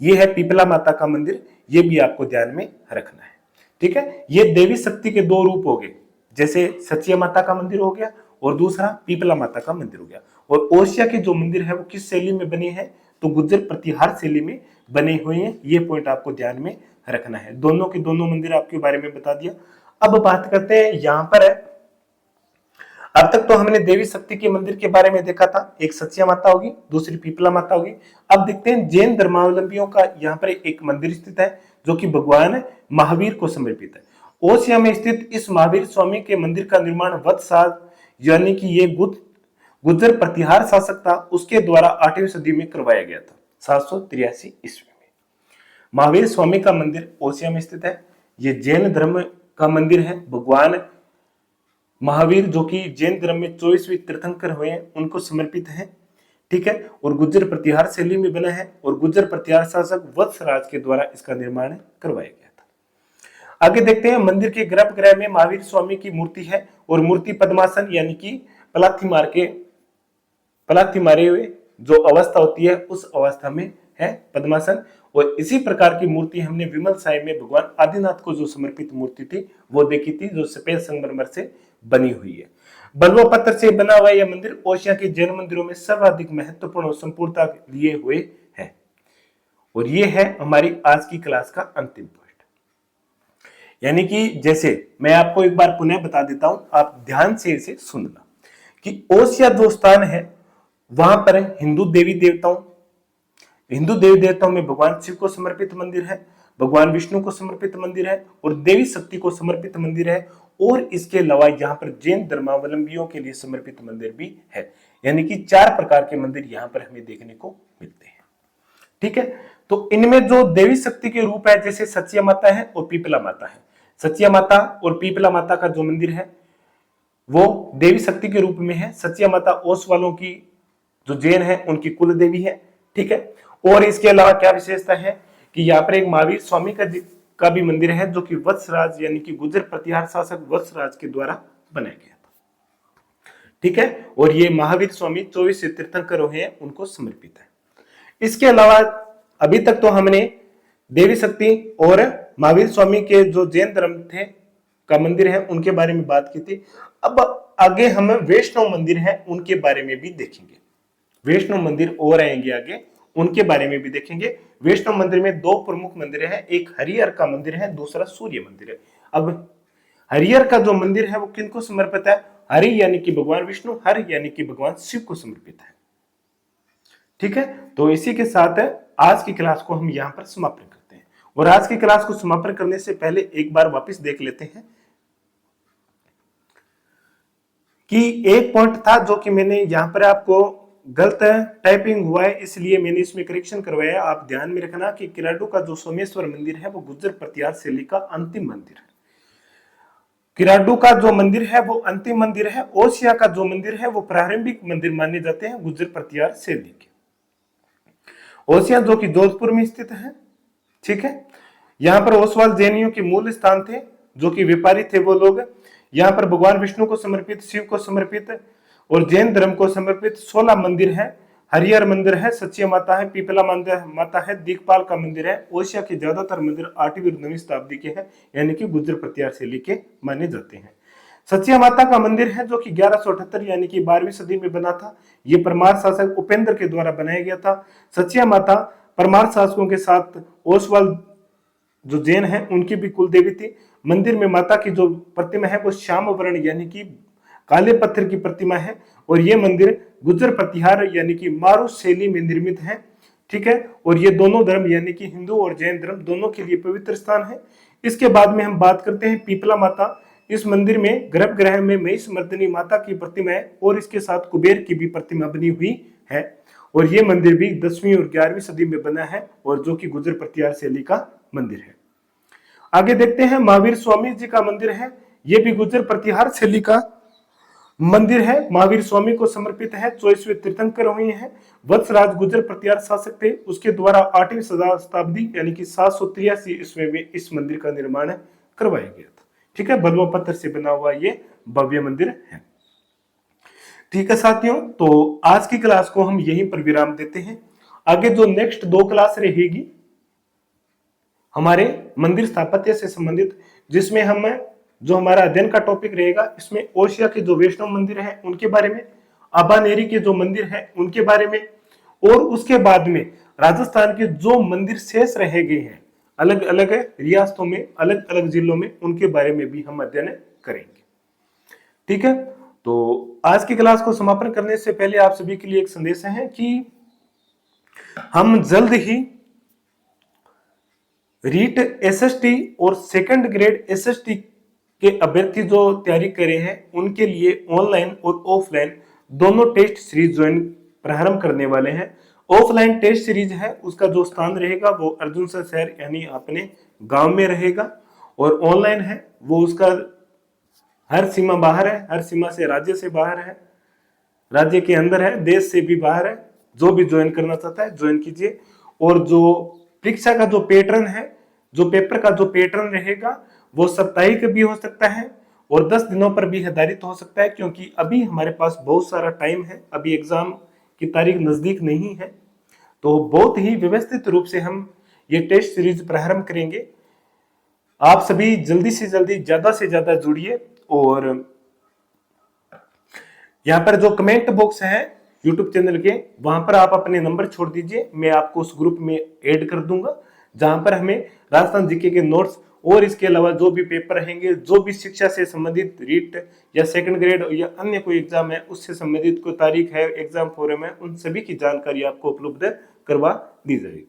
[SPEAKER 1] यह है पीपला माता का मंदिर, यह भी आपको ध्यान में रखना है। ठीक है, ये देवी शक्ति के दो रूप हो गए, जैसे सचिया माता का मंदिर हो गया और दूसरा पीपला माता का मंदिर हो गया। और ओसिया के जो मंदिर है वो किस शैली में बने हैं, तो गुर्जर प्रतिहार शैली में बने हुए हैं। ये पॉइंट आपको ध्यान में रखना है। दोनों के दोनों मंदिर आपके बारे में बता दिया। अब बात करते हैं यहां पर है, अब तक तो हमने देवी शक्ति के मंदिर के बारे में देखा था, एक सचिया माता होगी, दूसरी पीपला माता होगी। अब देखते हैं जैन धर्मावलंबियों का यहाँ पर एक मंदिर स्थित है जो कि भगवान महावीर को समर्पित है। ओसिया में स्थित इस महावीर स्वामी के मंदिर का निर्माण वत्साल यानी कि ये गुर्जर प्रतिहार शासक था उसके द्वारा 8वीं सदी में करवाया गया था 783 ईस्वी में। महावीर स्वामी का मंदिर ओसिया में स्थित है। ये जैन धर्म का मंदिर है। भगवान महावीर जो कि जैन धर्म में 24वें तीर्थंकर हुए हैं उनको समर्पित है। ठीक है, और गुर्जर प्रतिहार शैली में बना है और गुर्जर प्रतिहार शासक वत्सराज के द्वारा इसका निर्माण करवाया गया था। आगे देखते हैं, मंदिर के गर्भगृह में महावीर स्वामी की मूर्ति है और मूर्ति पद्मासन यानी कि पलाथी मारे हुए जो अवस्था होती है उस अवस्था में है पद्मासन। और इसी प्रकार की मूर्ति हमने विमल साहिब में भगवान आदिनाथ को जो समर्पित मूर्ति थी वो देखी थी, जो सफेद संगमरमर से बनी हुई है। बलुआ पत्थर से बना हुआ यह मंदिर ओसिया के जैन मंदिरों में सर्वाधिक महत्वपूर्ण और संपूर्णता लिए हुए है। और ये है हमारी आज की क्लास का अंतिम पॉइंट। यानी कि जैसे मैं आपको एक बार पुनः बता देता हूं, आप ध्यान से इसे सुनना कि ओसिया जो स्थान है वहां पर हिंदू देवी देवताओं में भगवान शिव को समर्पित मंदिर है, भगवान विष्णु को समर्पित मंदिर है और देवी शक्ति को समर्पित मंदिर है। और इसके अलावा यहाँ पर जैन धर्मावलंबियों के लिए समर्पित मंदिर भी है। यानी कि 4 प्रकार के मंदिर यहाँ पर हमें देखने को मिलते हैं। ठीक है, तो इनमें जो देवी शक्ति के रूप है जैसे सचिया माता है और पीपला माता है। सचिया माता और पीपला माता का जो मंदिर है वो देवी शक्ति के रूप में है। सचिया माता ओस वालों की जो जैन है उनकी कुल देवी है। ठीक है, और इसके अलावा क्या विशेषता है कि यहाँ पर एक महावीर स्वामी का भी मंदिर है जो कि वत्सराज यानी कि गुर्जर प्रतिहार शासक वत्सराज के द्वारा बनाया गया था। ठीक है, और ये महावीर स्वामी 24 तीर्थंकर हैं उनको समर्पित है। इसके अलावा अभी तक तो हमने देवी शक्ति और महावीर स्वामी के जो जैन धर्म थे का मंदिर है उनके बारे में बात की थी। अब आगे हम वैष्णव मंदिर है उनके बारे में भी देखेंगे। वैष्णव मंदिर और आएंगे आगे, उनके बारे में भी देखेंगे। वैष्णव मंदिर में 2 प्रमुख मंदिर है, एक हरिहर का मंदिर है, दूसरा सूर्य मंदिर है। अब हरिहर का जो मंदिर है वो किनको समर्पित है? हरि यानी कि भगवान विष्णु, हर यानी कि भगवान शिव को समर्पित है। ठीक है, तो इसी के साथ आज की क्लास को हम यहाँ पर समापन करते हैं। और आज की क्लास को समापन करने से पहले एक बार वापस देख लेते हैं कि एक पॉइंट था जो कि मैंने यहाँ पर आपको गलत टाइपिंग हुआ है इसलिए मैंने इसमें करेक्शन करवाया। आप ध्यान में रखना कि किराडू का जो सोमेश्वर मंदिर है वो गुर्जर प्रतिहार शैली का अंतिम मंदिर है। किराडू का जो मंदिर है वो अंतिम मंदिर है। ओसिया का जो मंदिर है वो प्रारंभिक मंदिर माने जाते हैं गुर्जर प्रतिहार शैली के। ओसिया जो कि जोधपुर में स्थित है। ठीक है, यहाँ पर ओसवाल जैनियों के मूल स्थान थे जो कि व्यापारी थे वो लोग। यहाँ पर भगवान विष्णु को समर्पित, शिव को समर्पित और जैन धर्म को समर्पित 16 मंदिर है। हरिहर मंदिर है, सचिया माता है, पीपला माता है, दिगपाल का मंदिर है। ओसिया के ज्यादातर मंदिर 8वीं और 9वीं शताब्दी के हैं यानी कि गुर्जर प्रतिहार शैली के माने जाते हैं। सचिया माता का मंदिर है जो कि 1178 यानी कि 12वीं सदी में बना था। ये परमार शासक उपेंद्र के द्वारा बनाया गया था। सचिया माता परमार शासकों के साथ ओसवाल जो जैन है उनकी भी कुल देवी थी। मंदिर में माता की जो प्रतिमा है वो श्याम वर्ण यानी कि काले पत्थर की प्रतिमा है। और ये मंदिर गुर्जर प्रतिहार यानी कि मारू शैली में निर्मित है। ठीक है, और ये दोनों धर्म यानी कि हिंदू और जैन धर्म दोनों के लिए पवित्र स्थान है। इसके बाद में हम बात करते हैं पीपला माता। इस मंदिर में गर्भगृह में महिषमर्दिनी माता की प्रतिमा है और इसके साथ कुबेर की भी प्रतिमा बनी हुई है। और ये मंदिर भी 10वीं और 11वीं सदी में बना है और जो कि गुर्जर प्रतिहार शैली का मंदिर है। आगे देखते हैं महावीर स्वामी जी का मंदिर है। ये भी गुर्जर प्रतिहार शैली का मंदिर है। महावीर स्वामी को समर्पित है। 24वें तीर्थंकर हुए हैं। वत्सराज गुर्जर प्रतिहार शासक थे, उसके द्वारा 8वीं शताब्दी यानी कि 783 ईस्वी में इस मंदिर का निर्माण करवाया गया था। ठीक है, बलुआ पत्थर से बना हुआ ये भव्य मंदिर है। ठीक है साथियों, तो आज की क्लास को हम यहीं पर विराम देते हैं। आगे जो नेक्स्ट 2 क्लास रहेगी हमारे मंदिर स्थापत्य से संबंधित, जिसमें हम जो हमारा अध्ययन का टॉपिक रहेगा इसमें ओसिया के जो वैष्णव मंदिर है उनके बारे में, अबानेरी के जो मंदिर है उनके बारे में, और उसके बाद में राजस्थान के जो मंदिर शेष रह गए हैं अलग अलग रियासतों में, अलग अलग जिलों में, उनके बारे में भी हम अध्ययन करेंगे। ठीक है, तो आज की क्लास को समापन करने से पहले आप सभी के लिए एक संदेश है कि हम जल्द ही रीट एसएसटी और सेकंड ग्रेड एसएसटी के अभ्यर्थी जो तैयारी कर रहे हैं उनके लिए ऑनलाइन और ऑफलाइन दोनों टेस्ट सीरीज ज्वाइन प्रारंभ करने वाले हैं। ऑफलाइन टेस्ट सीरीज है उसका जो स्थान रहेगा वो अर्जुन सर शहर यानी अपने गांव में रहेगा, और ऑनलाइन है वो उसका हर सीमा बाहर है, हर सीमा से राज्य से बाहर है, राज्य के अंदर है, देश से भी बाहर है। जो भी ज्वाइन करना चाहता है ज्वाइन कीजिए। और जो परीक्षा का जो पैटर्न है, जो पेपर का जो पैटर्न रहेगा वो साप्ताहिक भी हो सकता है और 10 दिनों पर भी आधारित हो सकता है, क्योंकि अभी हमारे पास बहुत सारा टाइम है, अभी एग्जाम की तारीख नजदीक नहीं है। तो बहुत ही व्यवस्थित रूप से हम ये टेस्ट सीरीज प्रारंभ करेंगे। आप सभी जल्दी से जल्दी ज्यादा से ज्यादा जुड़िए और यहाँ पर जो कमेंट बॉक्स है यूट्यूब चैनल के, वहां पर आप अपने नंबर छोड़ दीजिए, मैं आपको उस ग्रुप में ऐड कर दूंगा, जहां पर हमें राजस्थान जीके के नोट्स और इसके अलावा जो भी पेपर रहेंगे, जो भी शिक्षा से संबंधित रीट या सेकंड ग्रेड या अन्य कोई एग्जाम है उससे संबंधित कोई तारीख है, एग्जाम फोरम है, उन सभी की जानकारी आपको उपलब्ध करवा दी जाएगी।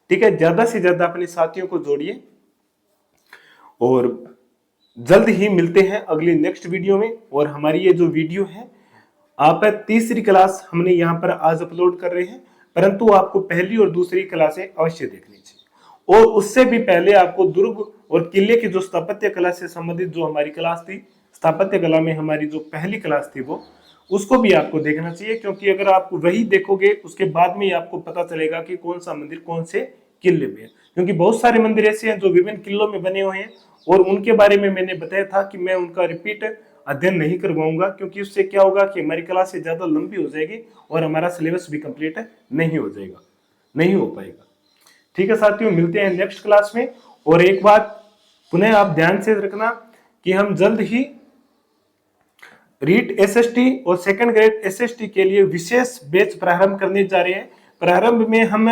[SPEAKER 1] ठीक है, ज्यादा से ज्यादा अपने साथियों को जोड़िए और जल्द ही मिलते हैं अगली नेक्स्ट वीडियो में। और हमारी ये जो वीडियो है आप तीसरी क्लास हमने यहाँ पर आज अपलोड कर रहे हैं, परंतु आपको पहली और दूसरी क्लासें अवश्य देखनी चाहिए। और उससे भी पहले आपको दुर्ग और किले की जो स्थापत्य कला से संबंधित जो हमारी क्लास थी, स्थापत्य कला में हमारी जो पहली क्लास थी वो, उसको भी आपको देखना चाहिए, क्योंकि अगर आप वही देखोगे उसके बाद में ही आपको पता चलेगा कि कौन सा मंदिर कौन से किले में है। क्योंकि बहुत सारे मंदिर ऐसे हैं जो विभिन्न किलों में बने हुए हैं और उनके बारे में मैंने बताया था कि मैं उनका रिपीट अध्ययन नहीं करवाऊंगा, क्योंकि उससे क्या होगा कि हमारी क्लास से ज्यादा लंबी हो जाएगी और हमारा सिलेबस भी कंप्लीट नहीं हो जाएगा, नहीं हो पाएगा। ठीक है साथियों, मिलते हैं नेक्स्ट क्लास में। और एक बात पुनः आप ध्यान से रखना कि हम जल्द ही रीट एसएसटी और सेकंड ग्रेड एसएसटी के लिए विशेष बैच प्रारंभ करने जा रहे हैं। प्रारंभ में हम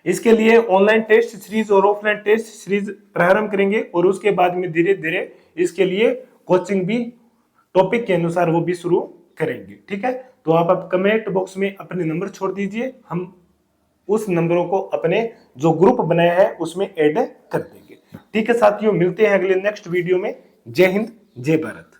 [SPEAKER 1] इसके लिए ऑनलाइन टेस्ट सीरीज और ऑफलाइन टेस्ट सीरीज प्रारंभ करेंगे और उसके बाद में धीरे धीरे इसके लिए कोचिंग भी टॉपिक के अनुसार वो भी शुरू करेंगे। ठीक है, तो आप कमेंट बॉक्स में अपने नंबर छोड़ दीजिए, हम उस नंबरों को अपने जो ग्रुप बनाया है उसमें ऐड कर देंगे। ठीक है साथियों, मिलते हैं अगले नेक्स्ट वीडियो में। जय हिंद, जय भारत।